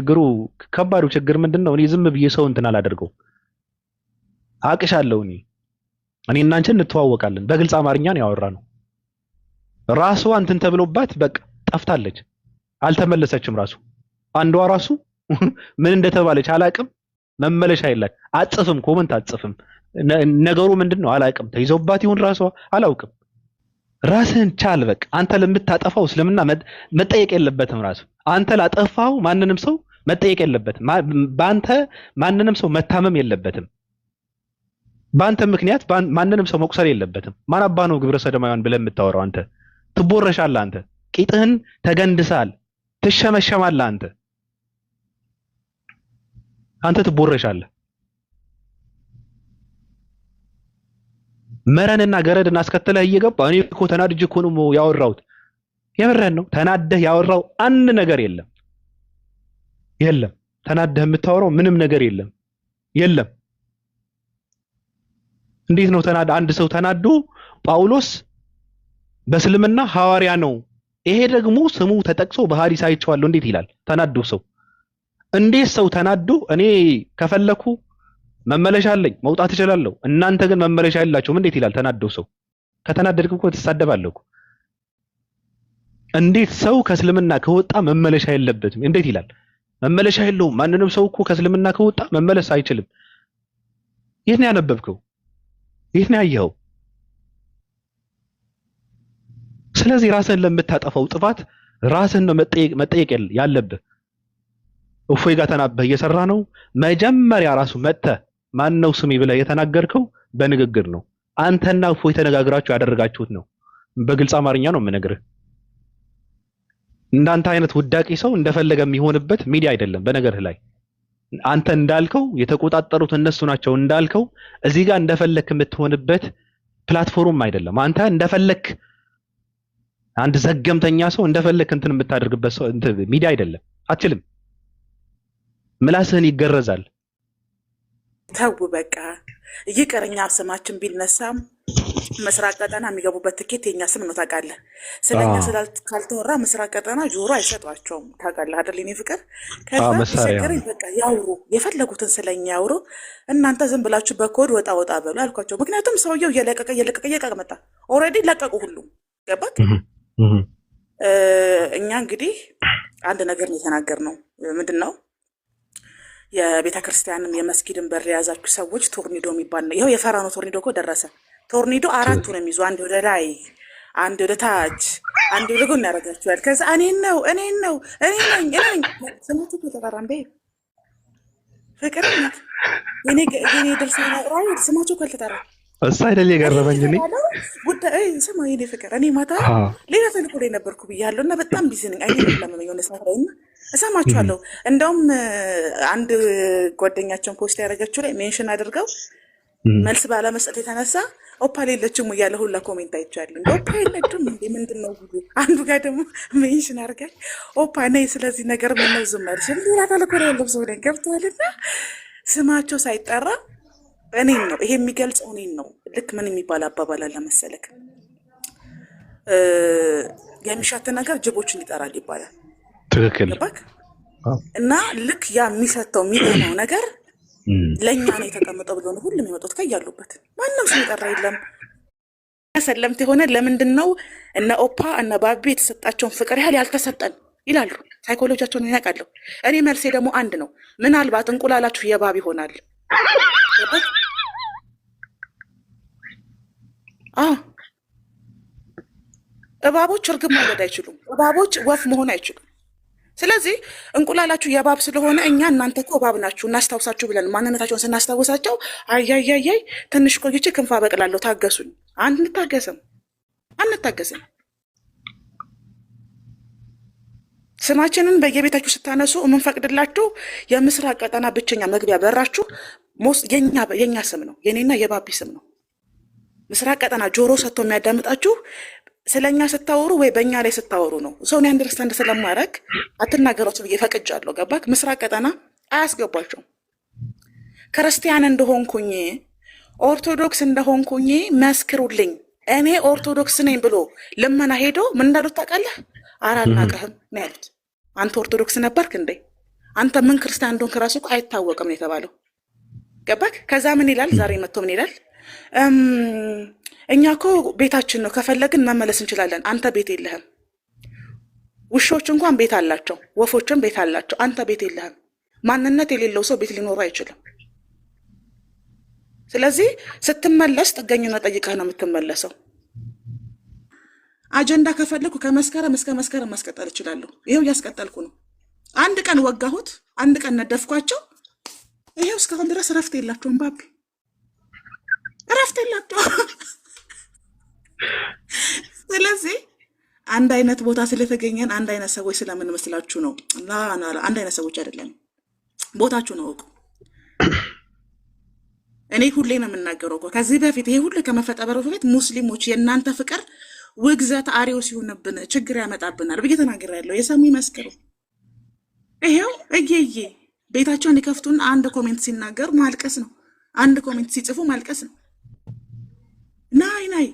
ከባዱ ችግር ምንድነው? እኔ ዝም ብዬ ሰው እንትን አላደርገው። አቅሻለሁ። እኔ እና አንቺ እንተዋወቃለን። በግልጽ አማርኛ ነው ያወራነው። ራሷ እንትን ተብሎባት በቃ ጠፍታለች። አልተመለሰችም። ራሱ አንዷ ራሱ ምን እንደተባለች አላቅም። መመለሻ የላት። አጽፍም ኮመንት አጽፍም። ነገሩ ምንድነው አላቅም። ተይዘውባት ይሁን ራሷ አላውቅም። ራስህን ቻል። በቃ አንተ ለምታጠፋው እስልምና መጠየቅ የለበትም። ራሱ አንተ ላጠፋው ማንንም ሰው መጠየቅ የለበትም። በአንተ ማንንም ሰው መታመም የለበትም። በአንተ ምክንያት ማንንም ሰው መቁሰል የለበትም። ማን አባ ነው ግብረ ሰዶማውያን ብለህ የምታወራው? አንተ ትቦረሻለህ። አንተ ቂጥህን ተገንድሳል፣ ትሸመሸማለህ። አንተ አንተ ትቦረሻለህ። መረንና ገረድን አስከትለህ እየገባ እኔ እኮ ተናድጄ እኮ ነው ያወራሁት። የምረን ነው ተናደህ ያወራው አንድ ነገር የለም የለም። ተናደህ የምታወራው ምንም ነገር የለም። እንዴት ነው አንድ ሰው ተናዶ ጳውሎስ በእስልምና ሐዋርያ ነው፣ ይሄ ደግሞ ስሙ ተጠቅሶ በሐዲስ አይቼዋለሁ እንዴት ይላል? ተናዶ ሰው እንዴት ሰው ተናዶ እኔ ከፈለኩ መመለሻ አለኝ መውጣት እችላለሁ፣ እናንተ ግን መመለሻ የላችሁም እንዴት ይላል? ተናዶ ሰው ከተናደድክ እኮ ትሳደባለህ እኮ። እንዴት ሰው ከእስልምና ከወጣ መመለሻ የለበትም እንዴት ይላል? መመለሻ የለውም። ማንንም ሰው እኮ ከእስልምና ከወጣ መመለስ አይችልም። የት ነው ያነበብከው? የት ነው ያየኸው? ስለዚህ ራስህን ለምታጠፋው ጥፋት ራስህን ነው መጠየቅ ያለብህ። እፎይ ጋር ተናበህ እየሰራ ነው። መጀመሪያ ራሱ መጥተህ ማን ነው ስሜ ብለህ የተናገርከው በንግግር ነው። አንተና እፎይ ተነጋግራችሁ ያደረጋችሁት ነው። በግልጽ አማርኛ ነው የምነግርህ። እንዳንተ አይነት ውዳቂ ሰው እንደፈለገ የሚሆንበት ሚዲያ አይደለም። በነገርህ ላይ አንተ እንዳልከው የተቆጣጠሩት እነሱ ናቸው እንዳልከው እዚህ ጋር እንደፈለክ የምትሆንበት ፕላትፎርም አይደለም። አንተ እንደፈለክ አንድ ዘገምተኛ ሰው እንደፈለክ እንትን የምታደርግበት ሰው ሚዲያ አይደለም። አትችልም። ምላስህን ይገረዛል። ተው በቃ ይቅርኛ። ስማችን ቢነሳም ምስራቅ ቀጠና የሚገቡበት ትኬት የኛ ስም ነው ታውቃለህ። ስለኛ ካልተወራ ምስራቅ ቀጠና ጆሮ አይሰጧቸውም ታውቃለህ አይደል? እኔ ፍቅር ከዛ ሲቸገረኝ በቃ ያውሩ፣ የፈለጉትን ስለኛ ያውሩ፣ እናንተ ዝም ብላችሁ በኮድ ወጣ ወጣ በሉ አልኳቸው። ምክንያቱም ሰውየው እየለቀቀ መጣ። ኦልሬዲ ለቀቁ ሁሉም ገባክ። እኛ እንግዲህ አንድ ነገር ነው የተናገርነው። ምንድን ነው የቤተ ክርስቲያንም የመስጊድን በር የያዛችሁ ሰዎች ቶርኒዶ የሚባል ነው። ይኸው የፈራኖ ቶርኒዶ እኮ ደረሰ። ቶርኒዶ አራቱ ነው የሚይዙ፣ አንድ ወደ ላይ፣ አንድ ወደ ታች፣ አንድ ወደ ጎን ያደርጋችኋል። ከዛ እኔ ነኝ ስሙት እኮ ተጠራን በይ ፍቅር ናት የኔ ድርሳና ራይ ስማቸው እኮ አልተጠራ። እሱ አይደል የገረመኝ እኔ ጉዳይ ስማ የኔ ፍቅር፣ እኔ ማታ ሌላ ተልእኮ ላይ ነበርኩ ብያለሁ እና በጣም ቢዚ ነኝ። አይኔ ለምን የሆነ ሰዓት ላይ እሰማችኋለሁ። እንደውም አንድ ጓደኛቸውን ፖስት ያደረገችው ላይ ሜንሽን አድርገው መልስ ባለመስጠት የተነሳ ኦፓ ሌለችም እያለ ሁላ ኮሜንት አይቻለሁ። ኦፓ የለችም እንዴ ምንድን ነው ሁሉ አንዱ ጋር ደግሞ ሜንሽን አድርጋኝ ኦፓ ነይ ስለዚህ ነገር ምን ነው ዝም አልሽ ሌላ ተልእኮ ላይ ያለው ሰው ላይ ገብተዋልና ስማቸው ሳይጠራ እኔን ነው ይሄ የሚገልጸው እኔን ነው። ልክ ምን የሚባል አባባል አለ መሰለክ፣ የሚሻት ነገር ጅቦችን ይጠራል ይባላል። ትክክል። እና ልክ ያ የሚሸተው የሚጠናው ነገር ለእኛ ነው የተቀመጠው ብሎ ነው ሁሉም የመጡት ከያሉበት። ማንም ሰው የጠራ የለም። ሰለምት የሆነ ለምንድን ነው እነ ኦፓ እነ ባቢ የተሰጣቸውን ፍቅር ያህል ያልተሰጠን ይላሉ። ሳይኮሎጂያቸውን ያውቃለሁ። እኔ መልሴ ደግሞ አንድ ነው። ምናልባት እንቁላላችሁ የባብ ይሆናል። እባቦች እርግብ መውለድ አይችሉም። እባቦች ወፍ መሆን አይችሉም። ስለዚህ እንቁላላችሁ የባብ ስለሆነ እኛ እናንተ እኮ እባብ ናችሁ እናስታውሳችሁ ብለን ማንነታቸውን ስናስታውሳቸው አያያያይ ትንሽ ቆይቼ ክንፍ አበቅላለሁ ታገሱኝ። አንታገስም። ስማችንን በየቤታችሁ ስታነሱ የምንፈቅድላችሁ የምስራቅ ቀጠና ብቸኛ መግቢያ በራችሁ የኛ ስም ነው፣ የኔና የባቢ ስም ነው። ምስራቅ ቀጠና ጆሮ ሰጥቶ የሚያዳምጣችሁ ስለኛ ስታወሩ ወይ በእኛ ላይ ስታወሩ ነው። ሰውን አንደርስታንድ ስለማድረግ አትናገሯቸው ብዬ ፈቅጃለሁ። ገባክ? ምስራቅ ቀጠና አያስገቧቸውም። ክርስቲያን እንደሆንኩኝ ኦርቶዶክስ እንደሆንኩኝ መስክሩልኝ፣ እኔ ኦርቶዶክስ ነኝ ብሎ ልመና ሄዶ ምን እንዳሉት ታውቃለህ? አላናቅህም ነው ያሉት። አንተ ኦርቶዶክስ ነበርክ እንዴ? አንተ ምን ክርስቲያን እንደሆንክ እራሱ እኮ አይታወቅም ነው የተባለው። ገባክ? ከዛ ምን ይላል? ዛሬ መጥቶ ምን ይላል? እኛ እኮ ቤታችን ነው፣ ከፈለግን መመለስ እንችላለን። አንተ ቤት የለህም። ውሾች እንኳን ቤት አላቸው፣ ወፎችም ቤት አላቸው። አንተ ቤት የለህም። ማንነት የሌለው ሰው ቤት ሊኖረው አይችልም። ስለዚህ ስትመለስ ጥገኝነት ጠይቀህ ነው የምትመለሰው። አጀንዳ ከፈለኩ ከመስከረም እስከ መስከረም ማስቀጠል እችላለሁ። ይሄው እያስቀጠልኩ ነው። አንድ ቀን ወጋሁት፣ አንድ ቀን ነደፍኳቸው። ይሄው እስካሁን ድረስ እረፍት የላቸውም። ባቢ እረፍት የላቸውም። ስለዚህ አንድ አይነት ቦታ ስለተገኘን አንድ አይነት ሰዎች ስለምንመስላችሁ ነው። አንድ አይነት ሰዎች አይደለም። ቦታችሁ ነው እወቁ። እኔ ሁሌ ነው የምናገረው እኮ ከዚህ በፊት ይሄ ሁሉ ከመፈጠሩ በፊት ሙስሊሞች የእናንተ ፍቅር ውግዘት አሪዮ ሲሆንብን ችግር ያመጣብናል ብዬ ተናግሬያለሁ። የሰሙ ይመስክሩ። ይሄው እየዬ ቤታቸውን ይከፍቱና አንድ ኮሜንት ሲናገሩ ማልቀስ ነው፣ አንድ ኮሜንት ሲጽፉ ማልቀስ ነው። ናይ ናይ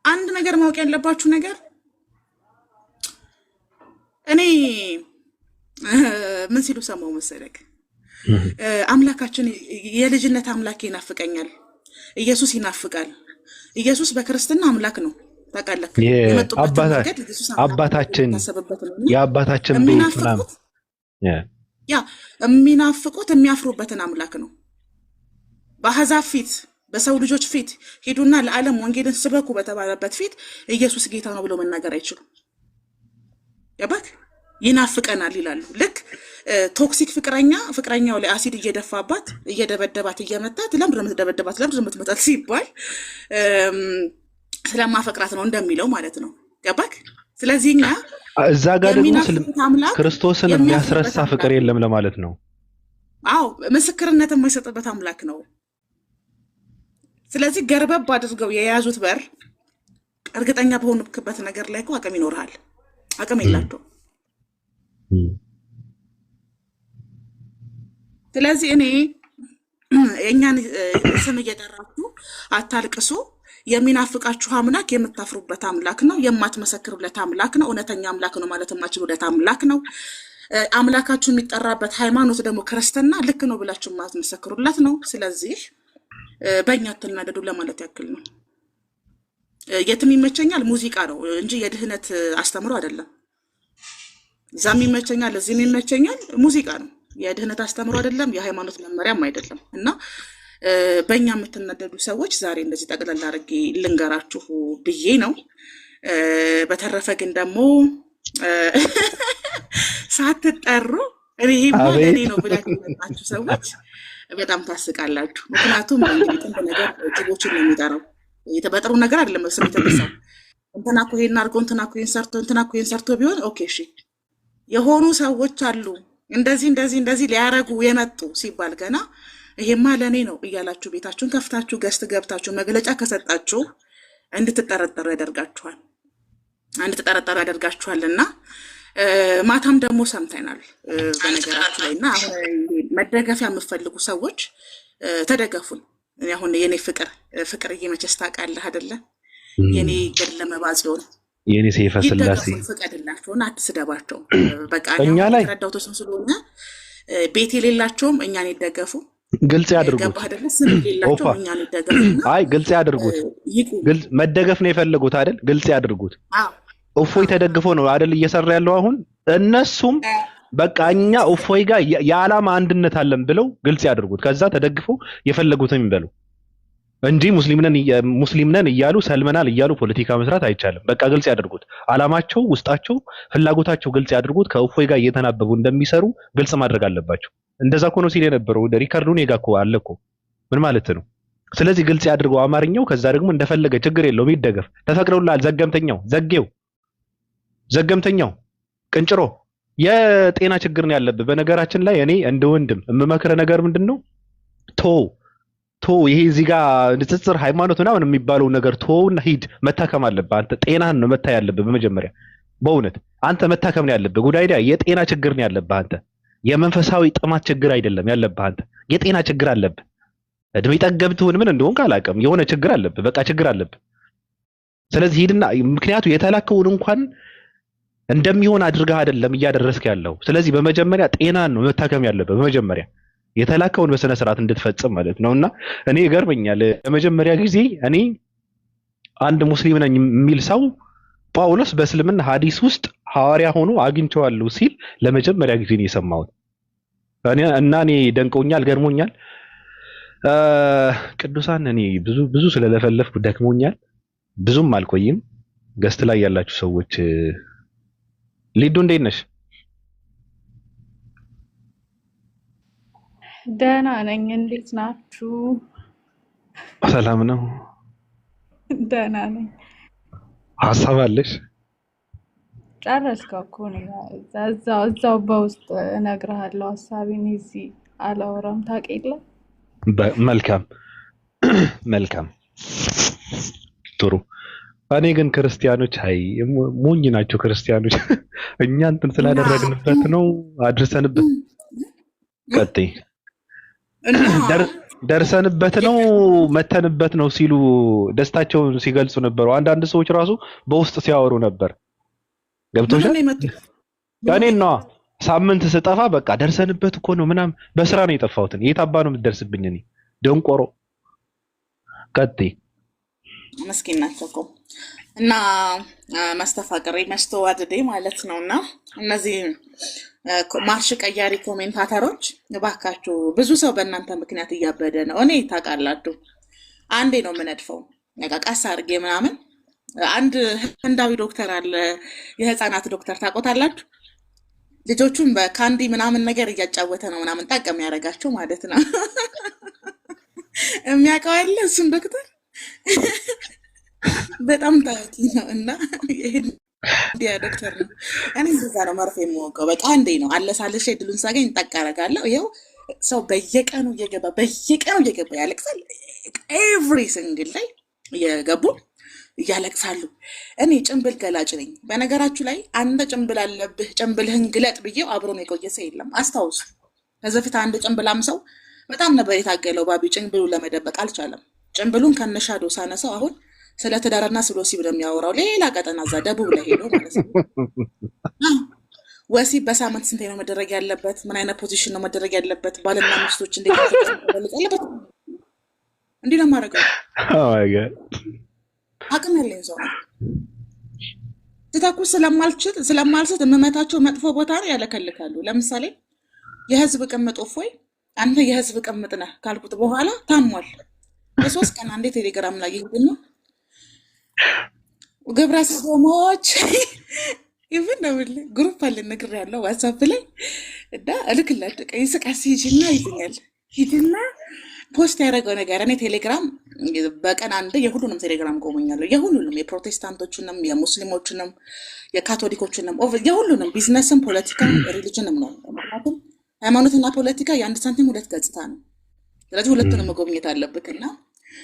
አንድ ነገር ማወቅ ያለባችሁ ነገር እኔ ምን ሲሉ ሰማው መሰለክ፣ አምላካችን የልጅነት አምላክ ይናፍቀኛል፣ ኢየሱስ ይናፍቃል። ኢየሱስ በክርስትና አምላክ ነው ታውቃለህ። የመጡበት መንገድ ኢየሱስ አባታችን የአባታችን ቤት ምናምን የሚናፍቁት የሚያፍሩበትን አምላክ ነው። በአሕዛብ ፊት በሰው ልጆች ፊት ሂዱና ለዓለም ወንጌልን ስበኩ በተባለበት ፊት ኢየሱስ ጌታ ነው ብሎ መናገር አይችሉም። ያባክ ይናፍቀናል ይላሉ። ልክ ቶክሲክ ፍቅረኛው ላይ አሲድ እየደፋባት እየደበደባት እየመታት ለምንድን ነው የምትደበደባት ለምንድን ነው የምትመታት ሲባል ስለማፈቅራት ነው እንደሚለው ማለት ነው። ያባክ ስለዚህ እኛ እዛ ጋር ደግሞ ክርስቶስን የሚያስረሳ ፍቅር የለም ለማለት ነው። አዎ ምስክርነት የማይሰጥበት አምላክ ነው። ስለዚህ ገርበብ አድርገው የያዙት በር እርግጠኛ በሆኑበት ነገር ላይ እኮ አቅም ይኖርሃል። አቅም የላቸውም። ስለዚህ እኔ የእኛን ስም እየጠራችሁ አታልቅሱ። የሚናፍቃችሁ አምላክ የምታፍሩበት አምላክ ነው። የማትመሰክሩለት አምላክ ነው። እውነተኛ አምላክ ነው ማለት የማትችሉለት አምላክ ነው። አምላካችሁ የሚጠራበት ሃይማኖት ደግሞ ክርስትና ልክ ነው ብላችሁ የማትመሰክሩለት ነው። ስለዚህ በእኛ አትናደዱ ለማለት ያክል ነው። የትም ይመቸኛል ሙዚቃ ነው እንጂ የድህነት አስተምሮ አይደለም። እዛም ይመቸኛል እዚህም ይመቸኛል ሙዚቃ ነው። የድህነት አስተምሮ አይደለም፣ የሃይማኖት መመሪያም አይደለም። እና በእኛ የምትናደዱ ሰዎች ዛሬ እንደዚህ ጠቅላላ አድርጌ ልንገራችሁ ብዬ ነው። በተረፈ ግን ደግሞ ሳትጠሩ ይሄማ ለእኔ ነው ብላችሁ የመጣችሁ ሰዎች በጣም ታስቃላችሁ። ምክንያቱም ጥንት ነገር ጅቦችን ነው የሚጠራው። በጥሩ ነገር አይደለም ስም የተነሳው። እንትና እኮ ይሄን አድርጎ እንትና እኮ ይሄን ሰርቶ እንትና እኮ ይሄን ሰርቶ ቢሆን ኦኬ እሺ። የሆኑ ሰዎች አሉ እንደዚህ ሊያረጉ የመጡ ሲባል ገና ይሄማ ለእኔ ነው እያላችሁ ቤታችሁን ከፍታችሁ ገስት ገብታችሁ መግለጫ ከሰጣችሁ እንድትጠረጠሩ ያደርጋችኋልና ማታም ደግሞ ሰምተናል በነገራችሁ ላይ እና አሁን መደገፊያ የምትፈልጉ ሰዎች ተደገፉን። አሁን የኔ ፍቅር እየመቸስ ታውቃለህ አይደለ? የኔ ገድለ መባጽዮን የኔ ሰይፈ ስላሴ ፍቀድላቸውና አትስደባቸው። በቃ እኛ ላይ ተረዳውተው ስለሆነ ቤት የሌላቸውም እኛን ይደገፉ። ግልጽ ያድርጉት። አይ ግልጽ ያድርጉት። ግልጽ መደገፍ ነው የፈለጉት አይደል? ግልጽ ያድርጉት። እፎይ ተደግፎ ነው አይደል እየሰራ ያለው አሁን። እነሱም በቃ እኛ እፎይ ጋር የዓላማ አንድነት አለን ብለው ግልጽ ያድርጉት። ከዛ ተደግፎ የፈለጉትን ይበሉ እንጂ ሙስሊም ነን እያሉ ሰልመናል እያሉ ፖለቲካ መስራት አይቻልም። በቃ ግልጽ ያድርጉት። ዓላማቸው፣ ውስጣቸው፣ ፍላጎታቸው ግልጽ ያድርጉት። ከእፎይ ጋር እየተናበቡ እንደሚሰሩ ግልጽ ማድረግ አለባቸው። እንደዛ እኮ ነው ሲል የነበረው ሪካርዶን የጋኮ አለ እኮ ምን ማለት ነው? ስለዚህ ግልጽ ያድርገው አማርኛው። ከዛ ደግሞ እንደፈለገ ችግር የለውም ይደገፍ። ተፈቅዶላል። ዘገምተኛው ቅንጭሮ የጤና ችግር ነው ያለብህ። በነገራችን ላይ እኔ እንደ ወንድም የምመክረ ነገር ምንድነው ቶ ይሄ እዚህ ጋር ንጽጽር ሃይማኖት ምናምን የሚባለው ነገር ቶውና ሂድ። መታከም አለብህ አንተ። ጤናህን ነው መታየት ያለብህ በመጀመሪያ። በእውነት አንተ መታከም ነው ያለብህ። ጉዳይ የጤና ችግር ነው ያለብህ አንተ። የመንፈሳዊ ጥማት ችግር አይደለም ያለብህ አንተ። የጤና ችግር አለብህ። እድሜ ጠገብትሁን ምን እንደሆንክ አላውቅም። የሆነ ችግር አለብህ። በቃ ችግር አለብህ። ስለዚህ ሂድና ምክንያቱ የተላከውን እንኳን እንደሚሆን አድርገህ አይደለም እያደረስክ ያለው። ስለዚህ በመጀመሪያ ጤናን ነው መታከም ያለብህ በመጀመሪያ የተላከውን በስነ ስርዓት እንድትፈጽም ማለት ነውና እኔ ይገርመኛል። ለመጀመሪያ ጊዜ እኔ አንድ ሙስሊም ነኝ የሚል ሰው ጳውሎስ በእስልምና ሐዲስ ውስጥ ሐዋርያ ሆኖ አግኝቼዋለሁ ሲል ለመጀመሪያ ጊዜ ነው የሰማሁት። እኔ ደንቆኛል፣ ገርሞኛል። ቅዱሳን እኔ ብዙ ስለለፈለፍኩ ደክሞኛል። ብዙም አልቆይም። ገስት ላይ ያላችሁ ሰዎች ሊዱ እንዴት ነሽ? ደህና ነኝ። እንዴት ናችሁ? ሰላም ነው። ደህና ነኝ። ሀሳብ አለሽ? ጨረስከው እኮ ነው። እዛው በውስጥ እነግርሃለሁ ሀሳቤን። እዚህ አላወራም። ታውቅ የለ መልካም መልካም ጥሩ። እኔ ግን ክርስቲያኖች አይ ሞኝ ናቸው ክርስቲያኖች። እኛ እንትን እና ስላደረግንበት ነው አድርሰንበት ቀጥይ እና ደርሰንበት ነው መተንበት ነው ሲሉ ደስታቸውን ሲገልጹ ነበሩ። አንዳንድ ሰዎች ራሱ በውስጥ ሲያወሩ ነበር። ምኑን ገብቶሻል? ነው የመጡት? ምኑን ነው እኔ ነው የመጡት? ሳምንት ስጠፋ በቃ ደርሰንበት እኮ ነው ምናምን በስራ ነው የጠፋሁትን። የት አባ ነው የምትደርስብኝ? እኔ ደንቆሮ ቀጥይ። መስኪን ናቸው እኮ እና መስተፋቅሬ መስተዋድዴ ማለት ነው። እና እነዚህ ማርሽ ቀያሪ ኮሜንታተሮች እባካችሁ፣ ብዙ ሰው በእናንተ ምክንያት እያበደ ነው። እኔ ታውቃላችሁ፣ አንዴ ነው የምነድፈው በቃ ቀስ አድርጌ ምናምን። አንድ ህንዳዊ ዶክተር አለ፣ የህፃናት ዶክተር ታውቆታላችሁ። ልጆቹን በካንዲ ምናምን ነገር እያጫወተ ነው ምናምን ጠቅ የሚያደርጋቸው ማለት ነው። የሚያውቀው አለ እሱን ዶክተር በጣም ታዋቂ ነው። እና የህንዲያ ዶክተር ነው። እኔ እንደዛ ነው መርፌ የምወቀው። በቃ አንዴ ነው አለሳልሼ እድሉን ሳገኝ ጠቅ አደርጋለሁ። ይኸው ሰው በየቀኑ እየገባ ያለቅሳል። ኤቭሪ ሲንግል ላይ እየገቡ እያለቅሳሉ። እኔ ጭንብል ገላጭ ነኝ። በነገራችሁ ላይ አንተ ጭንብል አለብህ ጭንብልህን ግለጥ ብዬው አብሮን የቆየ ሰው የለም። አስታውሱ፣ ከዚህ በፊት አንድ ጭንብላም ሰው በጣም ነበር የታገለው። ባቢ ጭንብሉን ለመደበቅ አልቻለም። ጭንብሉን ከነሻዶ ሳነሰው አሁን ስለ ትዳርና ስለ ወሲብ ነው የሚያወራው። ሌላ ቀጠና እዛ ደቡብ ላይ ሄዶ ማለት ነው። ወሲብ በሳምንት ስንቴ ነው መደረግ ያለበት? ምን አይነት ፖዚሽን ነው መደረግ ያለበት? ባልና ሚስቶች እንዴት ነው መገለጽ ያለበት? እንዲህ ነው የማደርገው። አቅም ያለኝ ሰው ነው። ስተኩስ ስለማልስት የምመታቸው መጥፎ ቦታ ነው ያለከልካሉ። ለምሳሌ የህዝብ ቅምጥ እፎይ፣ አንተ የህዝብ ቅምጥ ነህ ካልኩት በኋላ ታሟል። በሶስት ቀን አንዴ ቴሌግራም ላይ ይሄድና ግብረ ሰዶሞች ይብን ነው ግሩፕ አለ ነገር ያለው ዋትስአፕ ላይ እና እልክላችሁ ቀይ ስቃስ ሂጂና ይልኛል። ሂድና ፖስት ያደረገው ነገር እኔ ቴሌግራም በቀን አንድ የሁሉንም ቴሌግራም ጎበኛለሁ። የሁሉንም የፕሮቴስታንቶችንም፣ የሙስሊሞችንም፣ የካቶሊኮችንም የሁሉንም ቢዝነስም፣ ፖለቲካ፣ ሪሊጅንም ነው። ምክንያቱም ሃይማኖትና ፖለቲካ የአንድ ሳንቲም ሁለት ገጽታ ነው። ስለዚህ ሁለቱንም መጎብኘት አለብክ እና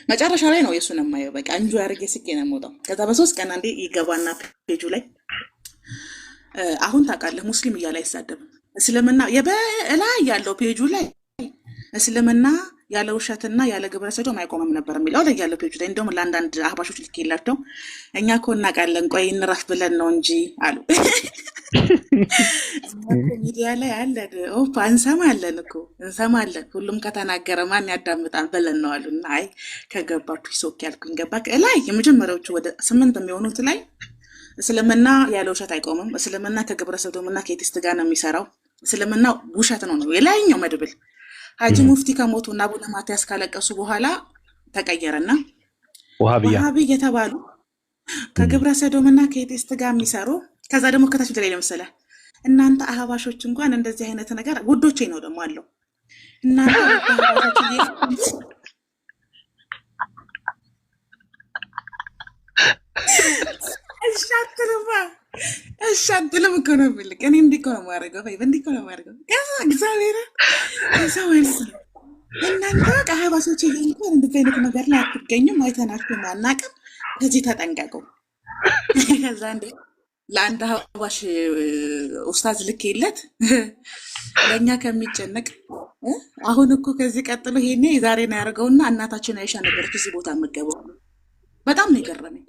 መጨረሻ ላይ ነው የእሱን የማየው። በቃ እንጆ ያደርጌ ስቄ ነው የምወጣው። ከዛ በሶስት ቀን አንዴ ይገባና ፔጁ ላይ አሁን ታውቃለህ ሙስሊም እያለ አይሳደብም። እስልምና የበላይ ያለው ፔጁ ላይ እስልምና ያለ ውሸትና ያለ ግብረ ሰዶም አይቆምም ነበር የሚለው ላይ ያለው ፔጁ ላይ። እንደውም ለአንዳንድ አህባሾች ልክ የላቸው እኛ እኮ እናውቃለን፣ ቆይ እንረፍ ብለን ነው እንጂ አሉ። ሚዲያ ላይ አለን እንሰማለን እኮ እንሰማለን፣ ሁሉም ከተናገረ ማን ያዳምጣል ብለን ነው አሉ። እና አይ ከገባችሁ ሶክ ያልኩኝ ገባ ላይ የመጀመሪያዎቹ ወደ 8 የሚሆኑት ላይ እስልምና ያለ ውሸት አይቆምም፣ እስልምና ከግብረ ሰዶምና ከኤቲስት ጋር ነው የሚሰራው፣ እስልምና ውሸት ነው ነው የላይኛው መድብል። ሀጂ ሙፍቲ ከሞቱ እና አቡነ ማትያስ ካለቀሱ በኋላ ተቀየረና ወሃቢ የተባሉ ከግብረ ሰዶምና ከኤቲስት ጋር የሚሰሩ ከዛ ደግሞ ከታች ወደ ላይ ለምሳሌ እናንተ አህባሾች እንኳን እንደዚህ አይነት ነገር ውዶቼ ነው ደግሞ አለው። እናንተ አህባሾች እሻትልም እኮ ነው የምልህ። እኔ እንዲህ እኮ ነው የማደርገው፣ እንዲህ እኮ ነው የማደርገው። እግዚአብሔር ሰው እናንተ በቃ አህባሾች እንኳን እንደዚህ አይነት ነገር ላይ አትገኙም፣ አይተናችሁ አናውቅም፣ ከዚህ ተጠንቀቁ። ከዛ እንደ ለአንድ አህባሽ ኡስታዝ ልኬለት ለእኛ ከሚጨነቅ አሁን እኮ ከዚህ ቀጥሎ ይሄኔ ዛሬ ነው ያደርገውና እናታችን አይሻ ነበረች እዚህ ቦታ የምገባው። በጣም ነው የገረመኝ።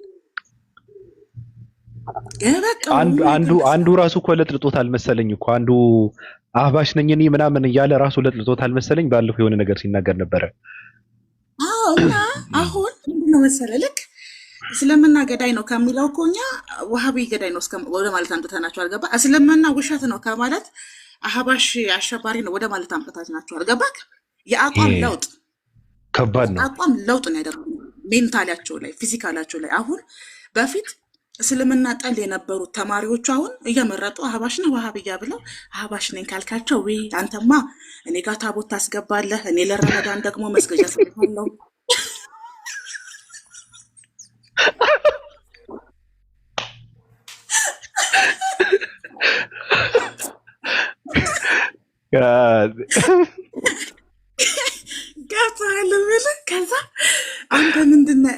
አንዱ ራሱ እኮ ለጥልጦታል መሰለኝ እኮ አንዱ አህባሽ ነኝ እኔ ምናምን እያለ ራሱ ለጥልጦታል መሰለኝ። ባለፈው የሆነ ነገር ሲናገር ነበረ። አዎ እና አሁን ምንድን ነው መሰለህ ልክ እስልምና ገዳይ ነው ከሚለው እኮ እኛ ወሃቢ ገዳይ ነው ወደ ማለት አምጥተናቸው አልገባ። እስልምና ውሸት ነው ከማለት አህባሽ አሸባሪ ነው ወደ ማለት አምጥተናቸው አልገባክ። የአቋም ለውጥ ከባድ ነው። አቋም ለውጥ ነው ያደረጉት ሜንታሊያቸው ላይ ፊዚካላቸው ላይ። አሁን በፊት እስልምና ጠል የነበሩት ተማሪዎቹ አሁን እየመረጡ አህባሽ ነው ወሃቢያ ብለው አህባሽ ነኝ ካልካቸው ወይ አንተማ እኔ ጋር ታቦት ታስገባለህ፣ እኔ ለረመዳን ደግሞ መስገጃ ሰጥቻለሁ። እነግርሃለሁ ብለህ ከዛ አንተ ምንድን ነህ?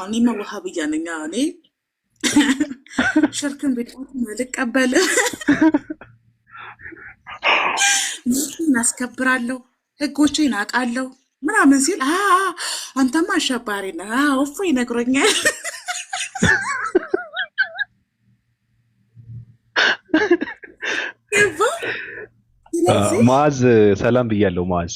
እኔማ ወሃብያ ነኝ። እኔ ሽርክን ቢድዓትን አልቀበልም፣ መብቴን አስከብራለሁ፣ ህጎቼን አውቃለሁ ምናምን ሲል አንተማ አሸባሪ ነህ እፎ ይነግሮኛል። ስለዚህ ሙዓዝ ሰላም ብያለሁ። ሙዓዝ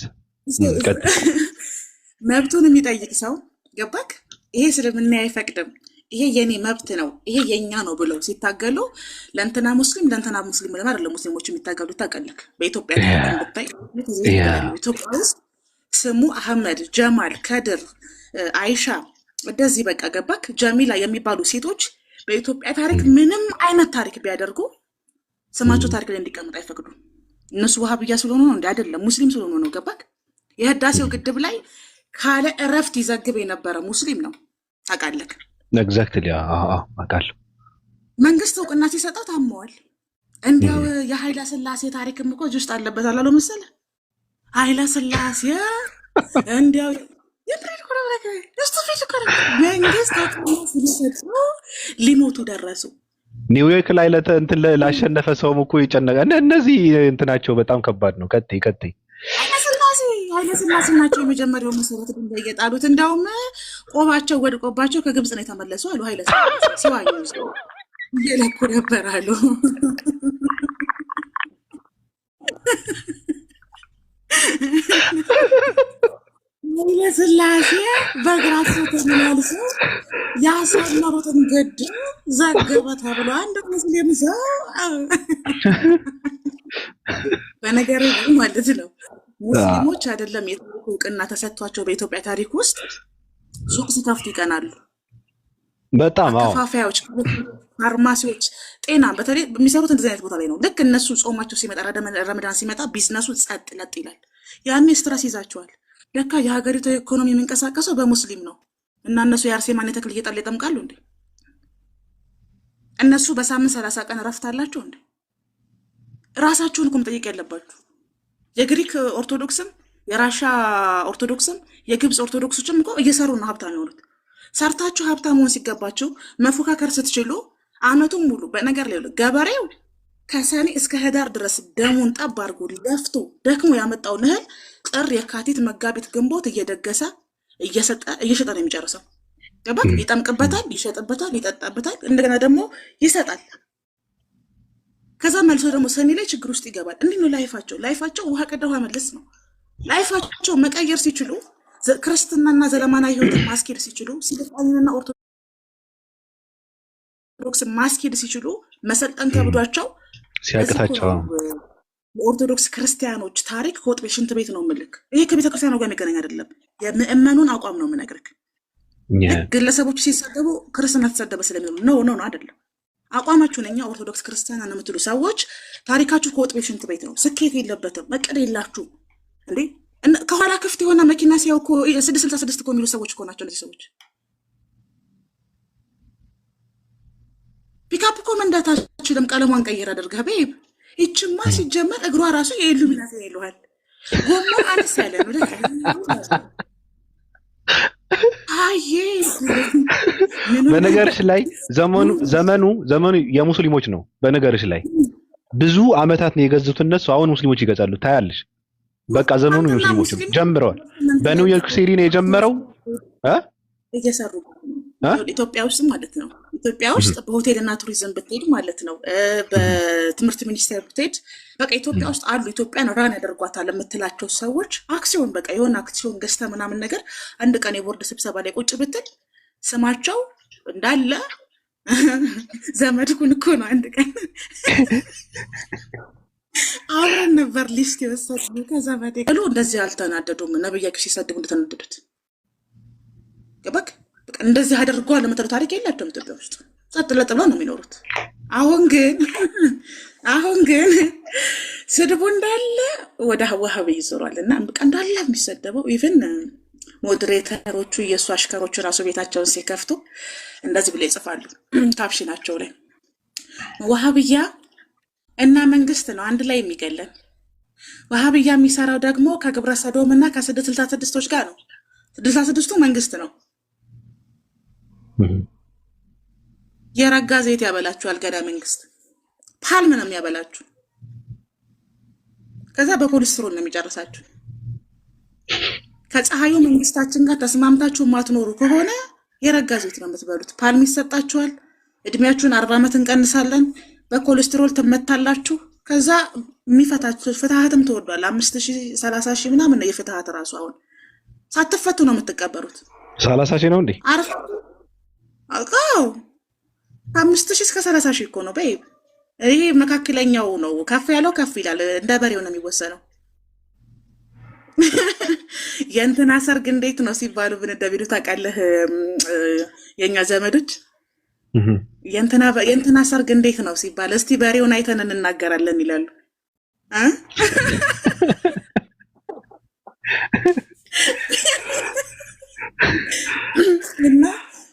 መብቱን የሚጠይቅ ሰው ገባክ? ይሄ እስልምና አይፈቅድም፣ ይሄ የኔ መብት ነው፣ ይሄ የኛ ነው ብለው ሲታገሉ ለእንትና ሙስሊም ብለን አይደለም ሙስሊሞች የሚታገሉ ታውቃለህ። በኢትዮጵያ ታሪክ ብታይ ኢትዮጵያ ውስጥ ስሙ አህመድ፣ ጀማል፣ ከድር፣ አይሻ እንደዚህ በቃ ገባክ? ጀሚላ የሚባሉ ሴቶች በኢትዮጵያ ታሪክ ምንም አይነት ታሪክ ቢያደርጉ ስማቸው ታሪክ ላይ እንዲቀመጥ አይፈቅዱም። እነሱ ወሃብያ ስለሆኑ ነው እንዴ? አይደለም፣ ሙስሊም ስለሆኑ ነው። ገባክ? የህዳሴው ግድብ ላይ ካለ እረፍት ይዘግብ የነበረ ሙስሊም ነው ታውቃለህ። ኤግዛክትሊ አውቃለሁ። መንግስት እውቅና ሲሰጠው ታመዋል። እንዲያው የኃይለ ሥላሴ ታሪክም እኮ እዚህ ውስጥ አለበት አላለው መሰለህ? ኃይለ ሥላሴ እንዲያው መንግስት እውቅና ሲሰጠው ሊሞቱ ደረሱ። ኒውዮርክ ላይ እንትን ላሸነፈ ሰውም እኮ ይጨነቃል። እነዚህ እንትናቸው በጣም ከባድ ነው። ቀጥይ ኃይለ ሥላሴ ናቸው የመጀመሪያው መሰረት ድንጋይ የጣሉት። እንዲያውም ቆባቸው ወድቆባቸው ከግብፅ ነው የተመለሱ አሉ። ኃይለ ሥላሴ ሲዋዩ እየለኩ ነበር አሉ። ኃይለ ሥላሴ በእግራቸው ተመላልሰው ያሰመሩትን ገድል ዘገበ ተብሎ አንድ ሙስሊም ሰው በነገር ማለት ነው። ሙስሊሞች አይደለም የታሪክ እውቅና ተሰጥቷቸው በኢትዮጵያ ታሪክ ውስጥ ሱቅ ሲከፍቱ ይቀናሉ። በጣም አከፋፋዮች፣ ፋርማሲዎች፣ ጤና በተለይ የሚሰሩት እንደዚህ አይነት ቦታ ላይ ነው። ልክ እነሱ ጾማቸው ሲመጣ ረመዳን ሲመጣ ቢዝነሱ ጸጥ ለጥ ይላል። ያኔ ስትረስ ይዛቸዋል። ለካ የሀገሪቱ ኢኮኖሚ የሚንቀሳቀሰው በሙስሊም ነው እና እነሱ የአርሴማን ተክል እየጠሉ ይጠምቃሉ እንዴ? እነሱ በሳምንት 30 ቀን እረፍት አላቸው እንዴ? ራሳችሁን እኮ መጠየቅ ያለባችሁ። የግሪክ ኦርቶዶክስም የራሻ ኦርቶዶክስም የግብፅ ኦርቶዶክሶችም እኮ እየሰሩ ነው ሀብታም የሆኑት። ሰርታችሁ ሀብታም መሆን ሲገባችሁ መፎካከር ስትችሉ አመቱን ሙሉ በነገር ላይ ገበሬው ከሰኔ እስከ ህዳር ድረስ ደሙን ጠብ አድርጎ ለፍቶ ደክሞ ያመጣውን እህል ጥር፣ የካቲት፣ መጋቢት፣ ግንቦት እየደገሰ እየሸጠ ነው የሚጨርሰው። ገባክ? ይጠምቅበታል፣ ይሸጥበታል፣ ይጠጣበታል፣ እንደገና ደግሞ ይሰጣል። ከዛ መልሶ ደግሞ ሰኔ ላይ ችግር ውስጥ ይገባል። እንዲህ ነው ላይፋቸው ውሃ ቀዳ ውሃ መለስ ነው። ላይፋቸው መቀየር ሲችሉ ክርስትናና ዘለማናዊ ህይወትን ማስኬድ ሲችሉ ሲልጣንና ኦርቶዶክስ ማስኬድ ሲችሉ መሰልጠን ከብዷቸው ሲያቅታቸው የኦርቶዶክስ ክርስቲያኖች ታሪክ ከወጥ ቤት ሽንት ቤት ነው ምልክ። ይሄ ከቤተክርስቲያኑ ጋር የሚገናኝ አይደለም። የምእመኑን አቋም ነው የምነግርህ። ግለሰቦች ሲሰደቡ ክርስትና ተሰደበ ስለሚሉ ነው አይደለም። አቋማችሁን እኛ ኦርቶዶክስ ክርስቲያን ነው የምትሉ ሰዎች ታሪካችሁ ከወጥ ቤት ሽንት ቤት ነው። ስኬት የለበትም። መቀድ የላችሁ እንዴ? ከኋላ ክፍት የሆነ መኪና ሲያው እኮ 666 እኮ የሚሉ ሰዎች እኮ ናቸው እነዚህ ሰዎች። ፒካፕ እኮ መንዳት አትችልም። ቀለሟን ቀይር አድርገህ ቤብ። ይችማ ሲጀመር እግሯ ራሱ የኢሉሚናቲ ይሉሃል። ጎማ አነስ ያለ ነው። በነገርሽ ላይ ዘመኑ የሙስሊሞች ነው። በነገርሽ ላይ ብዙ አመታት ነው የገዙት እነሱ። አሁን ሙስሊሞች ይገዛሉ። ታያለሽ። በቃ ዘመኑ የሙስሊሞች ጀምረዋል። በኒውዮርክ ሲቲ ነው የጀመረው እየሰሩ ኢትዮጵያ ውስጥ ማለት ነው። ኢትዮጵያ ውስጥ በሆቴልና ቱሪዝም ብትሄድ ማለት ነው፣ በትምህርት ሚኒስቴር ብትሄድ በቃ ኢትዮጵያ ውስጥ አሉ። ኢትዮጵያን ራን ያደርጓታል የምትላቸው ሰዎች አክሲዮን በቃ የሆነ አክሲዮን ገዝተ ምናምን ነገር አንድ ቀን የቦርድ ስብሰባ ላይ ቁጭ ብትል ስማቸው እንዳለ ዘመድኩን እኮ ነው። አንድ ቀን አብረን ነበር ሊስት የወሰድን ከዘመዴ ሉ እንደዚህ አልተናደዱም። ነብያቸው ሲሰድቡ እንደተናደዱት ገባክ? በቃ እንደዚህ አደርጓል ለምትለው ታሪክ የላቸውም። ኢትዮጵያ ውስጥ ጸጥ ለጥ ብለው ነው የሚኖሩት። አሁን ግን ስድቡ እንዳለ ወደ ወሃብ ይዞራል እና በቃ እንዳለ የሚሰደበው ኢቭን ሞዴሬተሮቹ የእሱ አሽከሮቹ ራሱ ቤታቸውን ሲከፍቱ እንደዚህ ብለው ይጽፋሉ ካፕሽናቸው ላይ ወሃብያ እና መንግስት ነው አንድ ላይ የሚገለን። ወሃብያ የሚሰራው ደግሞ ከግብረ ሰዶም እና ከ666ቶች ጋር ነው። 66ቱ መንግስት ነው። የረጋ ዘይት ያበላችኋል ገዳ መንግስት ፓልም ነው የሚያበላችሁ። ከዛ በኮሌስትሮል ነው የሚጨርሳችሁ። ከፀሐዩ መንግስታችን ጋር ተስማምታችሁ ማትኖሩ ከሆነ የረጋ ዘይት ነው የምትበሉት። ፓልም ይሰጣችኋል። እድሜያችሁን 40 ዓመት እንቀንሳለን። በኮሌስትሮል ትመታላችሁ። ከዛ የሚፈታችሁ ፍትሃትም ተወዷል። 5000 30,000 ምናምን ነው የፍትሃት ራሱ። አሁን ሳትፈቱ ነው የምትቀበሩት። 30,000 ነው እንዴ? አዎ 5,000 እስከ 30,000 እኮ ነው በይ። ይሄ መካከለኛው ነው። ከፍ ያለው ከፍ ይላል። እንደ በሬው ነው የሚወሰነው። የእንትና ሰርግ እንዴት ነው ሲባሉ ብንደቢሉ ታውቃለህ? የኛ ዘመዶች የእንትና ሰርግ እንዴት ነው ሲባል እስቲ በሬውን አይተን እንናገራለን ይላሉ። እና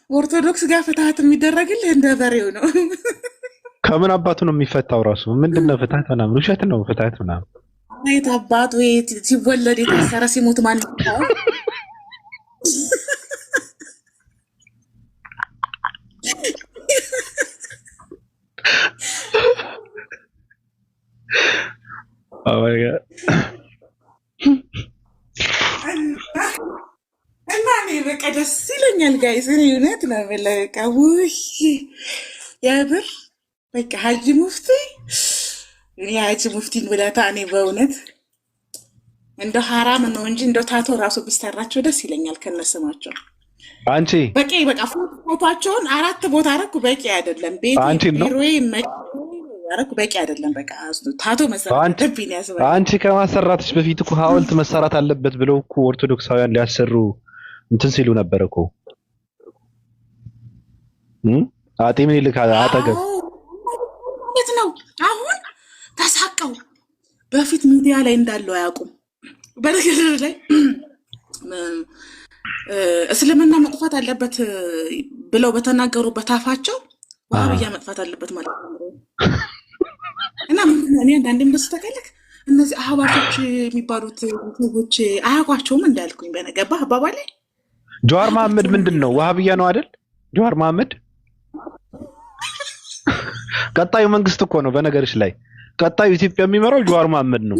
ኦርቶዶክስ ጋር ፍትሃት የሚደረግልህ እንደ በሬው ነው። ከምን አባቱ ነው የሚፈታው? ራሱ ምንድነው ፍትሃት ምናምን? ውሸት ነው ፍትሃት ምናምን። የት አባቱ ሲወለድ የታሰረ ሲሞት ማን ነው? እና እኔ በቃ ደስ ይለኛል ጋይስ። እኔ እውነት ነው በቃ ውይ የብር በቃ ሀጂ ሙፍቲ እኔ ሀጂ ሙፍቲን ብለታ እኔ በእውነት እንደ ሐራም ነው እንጂ እንደ ታቶ ራሱ ብሰራቸው ደስ ይለኛል ከነስማቸው። አንቺ በቃ ፎቶቸውን 4 ቦታ አረኩ በቂ አይደለም። ቤት ቢሮዬ አረኩ በቂ አይደለም። በቃ ታቶ መሰራት ደብኝ ያስባል። አንቺ ከማሰራትሽ በፊት እኮ ሐውልት መሰራት አለበት ብለው እኮ ኦርቶዶክሳውያን ሊያሰሩ እንትን ሲሉ ነበር እኮ አጤ ምኒልክ አጠገብ ነው። አሁን ተሳቀው በፊት ሚዲያ ላይ እንዳለው አያውቁም። በነገር ላይ እስልምና መጥፋት አለበት ብለው በተናገሩበት አፋቸው ወሃብያ መጥፋት አለበት ማለት ነው። እና እኔ አንዳንዴም ደስ ተከለክ እነዚህ አህባሾች የሚባሉት ሰዎች አያውቋቸውም እንዳልኩኝ በነገባህ አባባሌ። ጀዋር መሐመድ ምንድን ነው? ወሃብያ ነው አይደል? ጀዋር መሐመድ ቀጣዩ መንግስት እኮ ነው። በነገርሽ ላይ ቀጣዩ ኢትዮጵያ የሚመራው ጀዋር መሐመድ ነው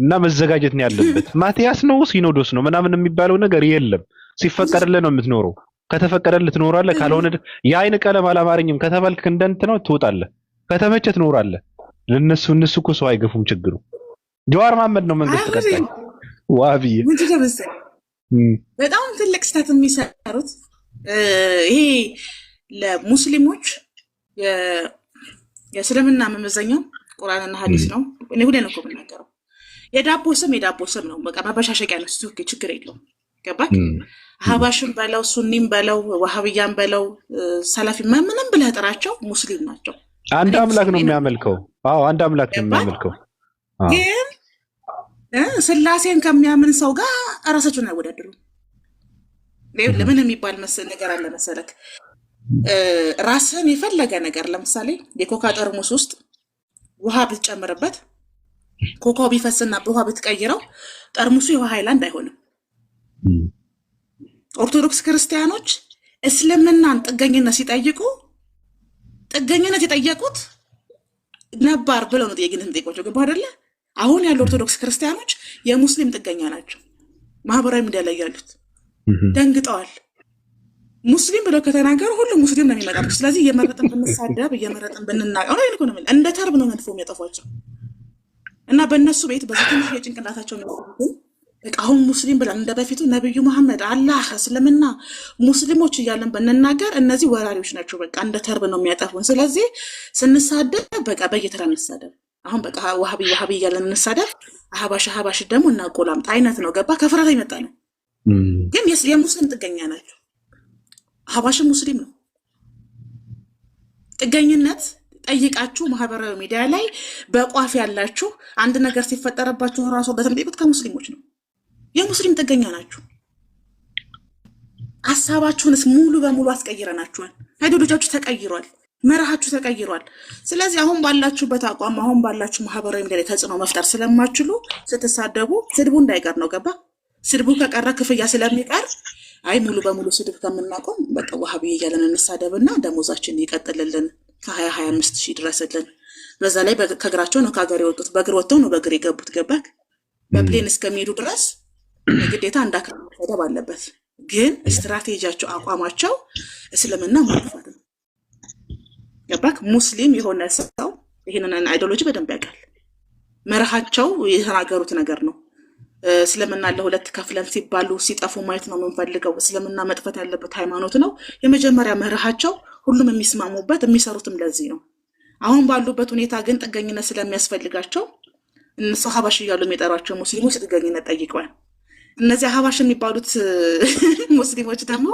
እና መዘጋጀት ነው ያለበት። ማቲያስ ነው ሲኖዶስ ነው ምናምን የሚባለው ነገር የለም። ሲፈቀድልህ ነው የምትኖረው። ከተፈቀደልህ ትኖራለህ። ካልሆነ የአይን ቀለም አላማረኝም ከተባልክ እንደንት ነው ትወጣለህ። ከተመቸ ትኖራለህ። ለነሱ እኮ ሰው አይገፉም። ችግሩ ጀዋር መሐመድ ነው መንግስት ቀጣይ። ዋሃብዬ በጣም ትልቅ ስህተት የሚሰሩት ይሄ ለሙስሊሞች የእስልምና መመዘኛው ቁርአንና ሐዲስ ነው። እኔ ሁሌ ነው እኮ የምናገረው። የዳቦ ስም ነው። በቃ መበሻሸቂያ ነው። እሱ ችግር የለውም። ገባክ? አህባሽም በለው ሱኒም በለው ወሃብያም በለው ሰላፊ ምንም ብለህ ጥራቸው ሙስሊም ናቸው። አንድ አምላክ ነው የሚያመልከው። አዎ አንድ አምላክ ነው የሚያመልከው። ግን ስላሴን ከሚያምን ሰው ጋር እራሳቸውን አይወዳደሩም። ለምን የሚባል ነገር አለ መሰለክ? ራስን የፈለገ ነገር ለምሳሌ የኮካ ጠርሙስ ውስጥ ውሃ ብትጨምርበት ኮካው ቢፈስና በውሃ ብትቀይረው ጠርሙሱ የውሃ ሃይላንድ አይሆንም። ኦርቶዶክስ ክርስቲያኖች እስልምናን ጥገኝነት ሲጠይቁ ጥገኝነት የጠየቁት ነባር ብለው ነው ጥያቄነት የሚጠይቋቸው። ገባ አይደለ? አሁን ያሉ ኦርቶዶክስ ክርስቲያኖች የሙስሊም ጥገኛ ናቸው። ማህበራዊ ሚዲያ ላይ ያሉት ደንግጠዋል። ሙስሊም ብለው ከተናገሩ ሁሉም ሙስሊም ነው የሚመጣው። ስለዚህ እየመረጥን ብንሳደብ እየመረጥን ብንናገር ነው ይልኩ ነው እንደ ተርብ ነው መንፎ የሚያጠፏቸው። እና በእነሱ ቤት በዚህ ትንሽ የጭንቅላታቸው ነው በቃ አሁን ሙስሊም ብለን እንደ በፊቱ ነብዩ መሐመድ አላህ እስልምና ሙስሊሞች እያለን ብንናገር እነዚህ ወራሪዎች ናቸው። በቃ እንደ ተርብ ነው የሚያጠፉን። ስለዚህ ስንሳደብ በቃ በየተራ እንሳደብ። አሁን በቃ ወሃቢ እያለን እንሳደብ፣ አህባሽ ደግሞ እናቆላምጥ አይነት ነው። ገባ? ከፍራት ይመጣ ነው። ግን የሙስሊም ጥገኛ ናቸው። አህባሽም ሙስሊም ነው። ጥገኝነት ጠይቃችሁ ማህበራዊ ሚዲያ ላይ በቋፍ ያላችሁ አንድ ነገር ሲፈጠረባችሁ ራሱ በተጠይቁት ከሙስሊሞች ነው። የሙስሊም ጥገኛ ናችሁ። ሀሳባችሁንስ ሙሉ በሙሉ አስቀይረናችኋል። አይዲዮሎጂያችሁ ተቀይሯል። መርሃችሁ ተቀይሯል። ስለዚህ አሁን ባላችሁበት አቋም አሁን ባላችሁ ማህበራዊ ሚዲያ ላይ ተጽዕኖ መፍጠር ስለማትችሉ ስትሳደቡ ስድቡ እንዳይቀር ነው። ገባ? ስድቡ ከቀረ ክፍያ ስለሚቀር አይ ሙሉ በሙሉ ስድብ ከምናቆም በቃ ዋሃብዬ እያለን እንሳደብና ደሞዛችን ይቀጥልልን ከ20-25 ሺህ ድረስልን። በዛ ላይ ከእግራቸው ነው ከሀገር የወጡት፣ በእግር ወጥተው ነው በእግር የገቡት። ገባክ? በፕሌን እስከሚሄዱ ድረስ ግዴታ እንዳካል መሰደብ አለበት። ግን ስትራቴጂያቸው አቋማቸው እስልምና ማጥፋት ነው። ገባክ? ሙስሊም የሆነ ሰው ይህንን አይዲዮሎጂ በደንብ ያውቃል። መርሃቸው የተናገሩት ነገር ነው። እስልምና ለሁለት ከፍለን ሲባሉ ሲጠፉ ማየት ነው የምንፈልገው። እስልምና መጥፋት ያለበት ሃይማኖት ነው። የመጀመሪያ መርሃቸው ሁሉም የሚስማሙበት የሚሰሩትም ለዚህ ነው። አሁን ባሉበት ሁኔታ ግን ጥገኝነት ስለሚያስፈልጋቸው እነሱ ሀባሽ እያሉ የሚጠሯቸው ሙስሊሞች ጥገኝነት ጠይቀዋል። እነዚህ ሀባሽ የሚባሉት ሙስሊሞች ደግሞ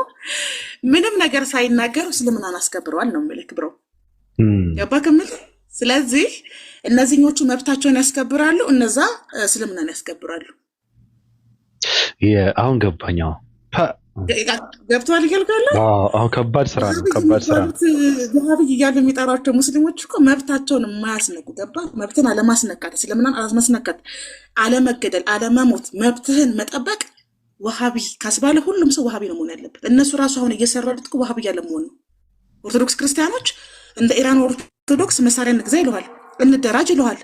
ምንም ነገር ሳይናገሩ እስልምናን አስከብረዋል ነው የሚልክ ብሮ ያባከምል። ስለዚህ እነዚህኞቹ መብታቸውን ያስከብራሉ፣ እነዛ እስልምናን ያስከብራሉ። አሁን ገባኛው ገብቷል ይገልጋሉ። አሁን ከባድ ስራ ነው፣ ከባድ ስራ ነው። ዋሃብይ እያሉ የሚጠሯቸው ሙስሊሞች እኮ መብታቸውን የማያስነኩ ገባ? መብትን አለማስነካት፣ እስልምናን አለማስነካት፣ አለመገደል፣ አለመሞት፣ መብትህን መጠበቅ ዋሃብይ ካስባለ ሁሉም ሰው ዋሃቢ ነው መሆን ያለበት። እነሱ ራሱ አሁን እየሰራሉት እኮ ዋሃብይ አለመሆን ነው። ኦርቶዶክስ ክርስቲያኖች እንደ ኢራን ኦርቶዶክስ መሳሪያ እንግዛ ይለዋል፣ እንደራጅ ይለዋል።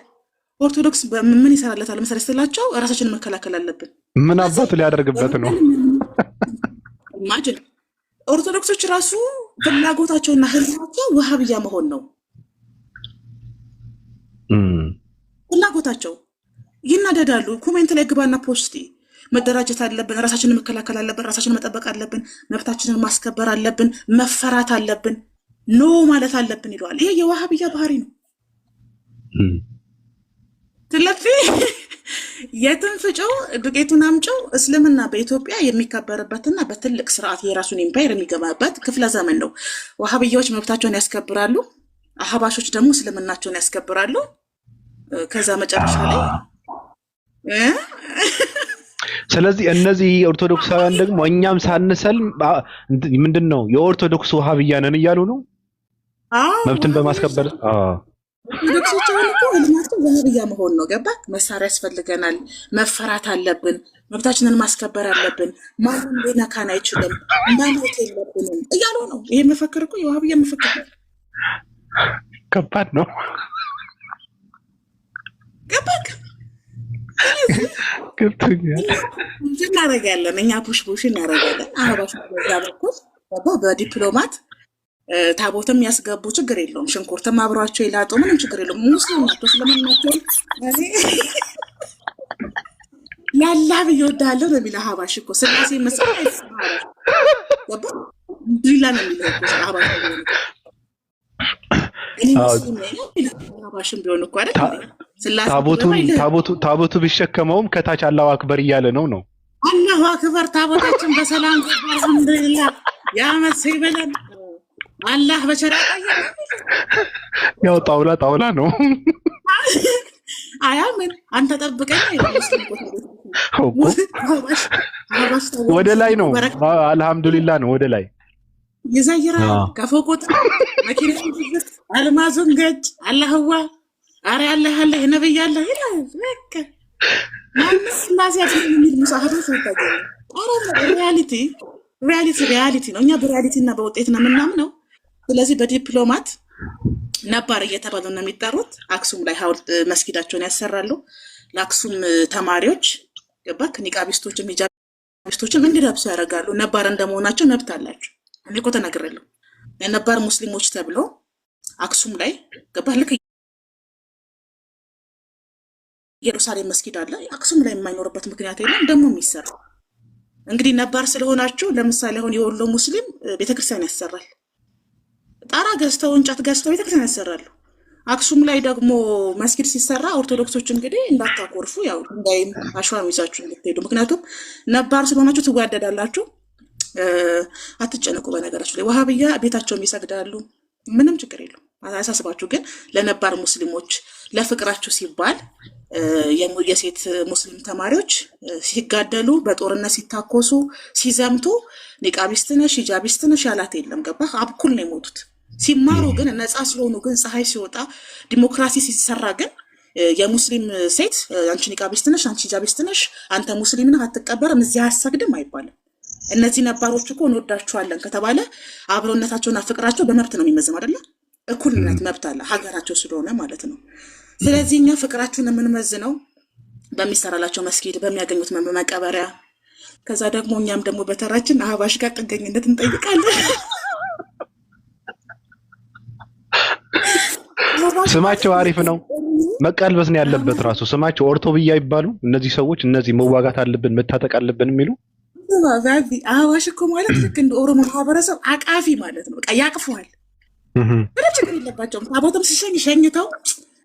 ኦርቶዶክስ ምን ይሰራለታል መሰረት ስላቸው ራሳችንን መከላከል አለብን። ምን አባቱ ሊያደርግበት ነው? ማጅን ኦርቶዶክሶች ራሱ ፍላጎታቸውና ህልማቸው ዋሃብያ መሆን ነው። ፍላጎታቸው ይናደዳሉ። ኮሜንት ላይ ግባና ፖስቲ መደራጀት አለብን፣ ራሳችንን መከላከል አለብን፣ ራሳችንን መጠበቅ አለብን፣ መብታችንን ማስከበር አለብን፣ መፈራት አለብን፣ ኖ ማለት አለብን ይለዋል። ይሄ የዋሃብያ ባህሪ ነው። ስለዚህ የትም ፍጨው ዱቄቱን አምጨው እስልምና በኢትዮጵያ የሚከበርበትና በትልቅ ስርዓት የራሱን ኢምፓየር የሚገባበት ክፍለ ዘመን ነው። ዋሃብያዎች መብታቸውን ያስከብራሉ፣ አህባሾች ደግሞ እስልምናቸውን ያስከብራሉ። ከዛ መጨረሻ ላይ ስለዚህ እነዚህ ኦርቶዶክሳውያን ደግሞ እኛም ሳንሰልም ምንድነው የኦርቶዶክስ ዋሃብያ ነን እያሉ ነው መብትን በማስከበር ኦርቶዶክሶች እኮ ህልማቸው ዋሃብያ መሆን ነው። ገባ? መሳሪያ ያስፈልገናል፣ መፈራት አለብን፣ መብታችንን ማስከበር አለብን፣ ማንም ሊነካን አይችልም፣ ማንነት የለብንም እያሉ ነው። ይሄ መፈክር እኮ የዋሃብያ መፈክር ነው። ከባድ ነው። ገባክ? እናደርጋለን እኛ ቡሽ እናደርጋለን። አህባሽ በዛ በኩል በዲፕሎማት ታቦትም ያስገቡ ችግር የለውም። ሽንኩርትም አብሯቸው ይላጡ ምንም ችግር የለውም። ሙስሊም ናቸው ስለምናቸው ያላህ ብዬ ወዳለሁ ነው የሚለው አህባሽ እኮ ስላሴ መስራት ዲላ ነው የሚለው አህባሽ አህባሽም ቢሆን እኮ አይደል ታቦቱ ቢሸከመውም ከታች አላሁ አክበር እያለ ነው። አላሁ አክበር ታቦታችን በሰላም አልሐምዱሊላህ ያመት ይበላል። አላህ በቸራ ያው ጣውላ ነው። አያምን አንተ ጠብቀኝ ወደ ላይ ነው። አልሐምዱሊላህ ነው ወደ ላይ ይዘይራል። ከፎቆት መኪና አልማዙን ገጭ አላህዋ አረ ያለህ አለ ነብይ ያለ ይላል። በቃ ማንስ ማሲያት የሚል ሙሳሐፍ ተጠቀመ። አረ ሪያሊቲ ነው። እኛ በሪያሊቲ እና በውጤት ነው የምናምነው። ስለዚህ በዲፕሎማት ነባር እየተባሉ ነው የሚጠሩት። አክሱም ላይ ሐውልት መስጊዳቸውን ያሰራሉ። ለአክሱም ተማሪዎች ገባክ? ኒቃቢስቶችም ሂጃቢስቶችም እንዲለብሱ ያደርጋሉ። ነባር እንደመሆናቸው መብት አላቸው። እኔ እኮ ተናግሬያለሁ። ለነባር ሙስሊሞች ተብሎ አክሱም ላይ ገባህ? ልክ ኢየሩሳሌም መስጊድ አለ። አክሱም ላይ የማይኖርበት ምክንያት የለም። ደግሞ የሚሰራ እንግዲህ ነባር ስለሆናችሁ ለምሳሌ አሁን የወሎ ሙስሊም ቤተክርስቲያን ያሰራል። ጣራ ገዝተው እንጨት ገዝተው ቤተክርስቲያን ያሰራሉ። አክሱም ላይ ደግሞ መስጊድ ሲሰራ ኦርቶዶክሶች እንግዲህ እንዳታኮርፉ፣ ያው ድንጋይም አሸዋም ይዛችሁ እንድትሄዱ። ምክንያቱም ነባር ስለሆናችሁ ትዋደዳላችሁ። አትጨነቁ። በነገራችሁ ላይ ዋሃብያ ቤታቸውም ይሰግዳሉ። ምንም ችግር የለውም። አያሳስባችሁ። ግን ለነባር ሙስሊሞች ለፍቅራችሁ ሲባል የሴት ሙስሊም ተማሪዎች ሲጋደሉ፣ በጦርነት ሲታኮሱ፣ ሲዘምቱ ኒቃቢስት ነሽ ሂጃቢስት ነሽ ያላት የለም። ገባህ? አብኩል ነው የሞቱት። ሲማሩ ግን ነፃ ስለሆኑ ግን ፀሐይ ሲወጣ ዲሞክራሲ ሲሰራ ግን የሙስሊም ሴት አንቺ ኒቃቢስት ነሽ፣ አንቺ ሂጃቢስት ነሽ፣ አንተ ሙስሊም ነህ አትቀበርም፣ እዚህ አያሰግድም አይባልም። እነዚህ ነባሮች እኮ እንወዳቸዋለን ከተባለ አብሮነታቸውና ፍቅራቸው በመብት ነው የሚመዘነው አይደለ? እኩልነት መብት አለ ሀገራቸው ስለሆነ ማለት ነው። ስለዚህ እኛ ፍቅራችሁን የምንመዝነው በሚሰራላቸው መስጊድ፣ በሚያገኙት መቀበሪያ፣ ከዛ ደግሞ እኛም ደግሞ በተራችን አህባሽ ጋር ጥገኝነት እንጠይቃለን። ስማቸው አሪፍ ነው፣ መቀልበስ ነው ያለበት። ራሱ ስማቸው ኦርቶብያ ይባሉ እነዚህ ሰዎች። እነዚህ መዋጋት አለብን መታጠቅ አለብን የሚሉ አህባሽ እኮ ማለት ልክ እንደ ኦሮሞ ማህበረሰብ አቃፊ ማለት ነው። በቃ ያቅፈዋል። ምንም ችግር የለባቸውም። ታቦትም ሲሸኝ ሸኝተው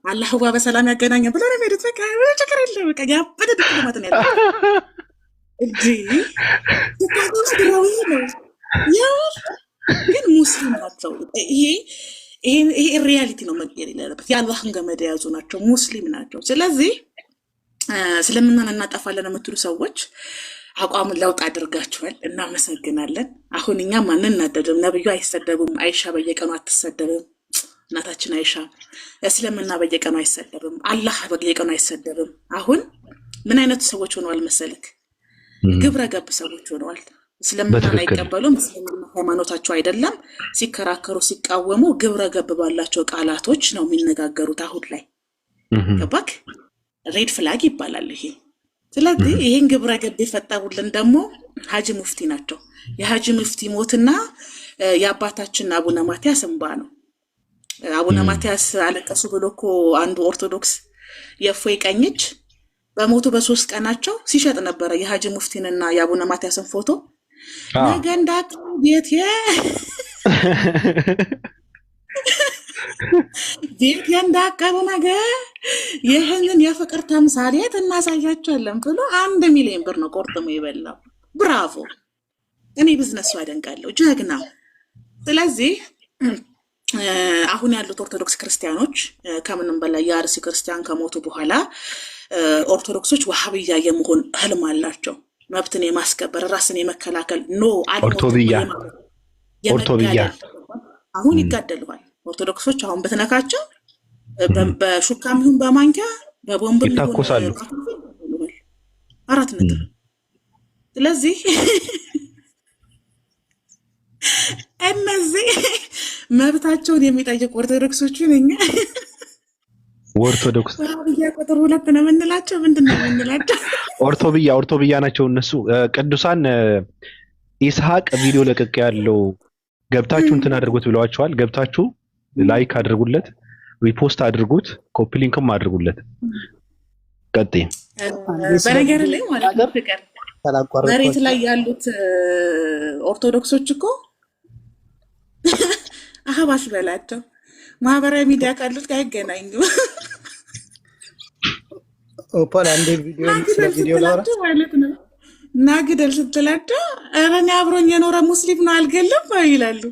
አላህ በሰላም ያገናኘን ብለው ነው የሚሄዱት። በቃ ምንም ችግር የለም። በቃ ያበደ ዲፕሎማት ነው ያለው እንጂ ስራዊ ነው ያው ግን ሙስሊም ናቸው። ይሄ ሪያሊቲ ነው መቀየር የሌለበት። የአላህን ገመድ የያዙ ናቸው፣ ሙስሊም ናቸው። ስለዚህ ስለምናን እናጠፋለን የምትሉ ሰዎች አቋሙን ለውጥ አድርጋችኋል፣ እናመሰግናለን። አሁን እኛም አንናደድም። ነብዩ አይሰደቡም፣ አይሻ በየቀኑ አትሰደብም፣ እናታችን አይሻ እስልምና በየቀኑ አይሰደብም፣ አላህ በየቀኑ አይሰደብም። አሁን ምን አይነቱ ሰዎች ሆነዋል መሰልክ? ግብረ ገብ ሰዎች ሆነዋል። እስልምናን አይቀበሉም፣ እስልምና ሃይማኖታቸው አይደለም። ሲከራከሩ ሲቃወሙ ግብረ ገብ ባላቸው ቃላቶች ነው የሚነጋገሩት። አሁን ላይ ገባክ? ሬድ ፍላግ ይባላል ይሄ። ስለዚህ ይሄን ግብረ ገብ የፈጠሩልን ደግሞ ሀጂ ሙፍቲ ናቸው። የሀጂ ሙፍቲ ሞትና የአባታችን አቡነ ማትያስ እንባ ነው። አቡነ ማትያስ አለቀሱ ብሎ እኮ አንዱ ኦርቶዶክስ የእፎይ ቀኝ እጅ በሞቱ በ3 ቀናቸው ሲሸጥ ነበረ የሀጂ ሙፍቲንና የአቡነ ማትያስን ፎቶ። ነገ እንዳቀሩ ቤት እንዳቀሩ ነገ ይህንን የፍቅር ተምሳሌት እናሳያቸዋለን ብሎ 1 ሚሊዮን ብር ነው ቆርጥሞ የበላው። ብራቮ! እኔ ቢዝነሱ አደንቃለሁ፣ ጀግና። ስለዚህ አሁን ያሉት ኦርቶዶክስ ክርስቲያኖች ከምንም በላይ የአርሲ ክርስቲያን ከሞቱ በኋላ ኦርቶዶክሶች ዋሃብያ የመሆን ህልም አላቸው። መብትን የማስከበር ራስን የመከላከል ኦርቶብያ አሁን ይጋደሉዋል። ኦርቶዶክሶች አሁን በተነካቸው በሹካም ይሁን በማንኪያ በቦምብ ይታኮሳሉ። 4 ነጥብ። ስለዚህ እነዚህ መብታቸውን የሚጠይቁ ኦርቶዶክሶችን እኛ ኦርቶዶክስ ቁጥር 2 ነው የምንላቸው። ምንድን ነው የምንላቸው? ኦርቶብያ ናቸው እነሱ። ቅዱሳን ኢስሐቅ ቪዲዮ ለቅቅ ያለው ገብታችሁ እንትን አድርጉት ብለዋቸዋል። ገብታችሁ ላይክ አድርጉለት፣ ሪፖስት አድርጉት፣ ኮፒ ሊንክም አድርጉለት። ቀጥይ። በነገር ላይ ማለት ነው ፍቅር መሬት ላይ ያሉት ኦርቶዶክሶች እኮ አህባሽ በላቸው ማህበራዊ ሚዲያ ካሉት ጋር አይገናኙም። ኦፓል አንዴ ቪዲዮ ላውራ ማለት ነው። ናግደል ስትላቸው ኧረ እኔ አብሮኝ የኖረ ሙስሊም ነው አልገለም ይላሉ።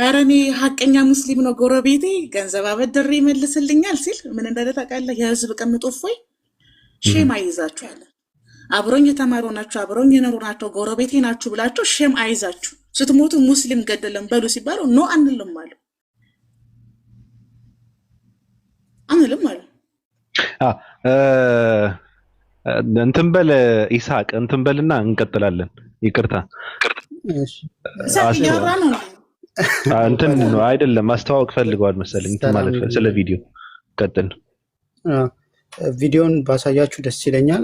ኧረ እኔ ሀቀኛ ሙስሊም ነው ጎረቤቴ ገንዘብ አበድሬ ይመልስልኛል ሲል ምን እንዳለ ታውቃለህ? የህዝብ ቅምጡ እፎይ ሼም አይዛችኋል። አብሮኝ የተማሩ ናቸው፣ አብሮኝ የኖሩ ናቸው፣ ጎረቤቴ ናችሁ ብላችሁ ሼም አይዛችሁ ስትሞቱ ሙስሊም ገደለም በሉ ሲባሉ ኖ አንልም አሉ። አንልም አሉ። እንትን በል ኢስሐቅ እንትን በልና እንቀጥላለን። ይቅርታ እንትን ነው አይደለም፣ ማስተዋወቅ ፈልገዋል መሰለኝ እንትን ማለት ስለ ቪዲዮ ቀጥል። ቪዲዮን ባሳያችሁ ደስ ይለኛል።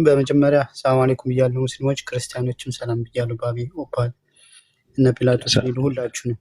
በመጀመሪያ ሰላም አለይኩም ብያለሁ። ሙስሊሞች ክርስቲያኖችም ሰላም ብያለሁ። ባቢ ኦፓል እነ ፒላጦስ ሊሉ ሁላችሁ ነው።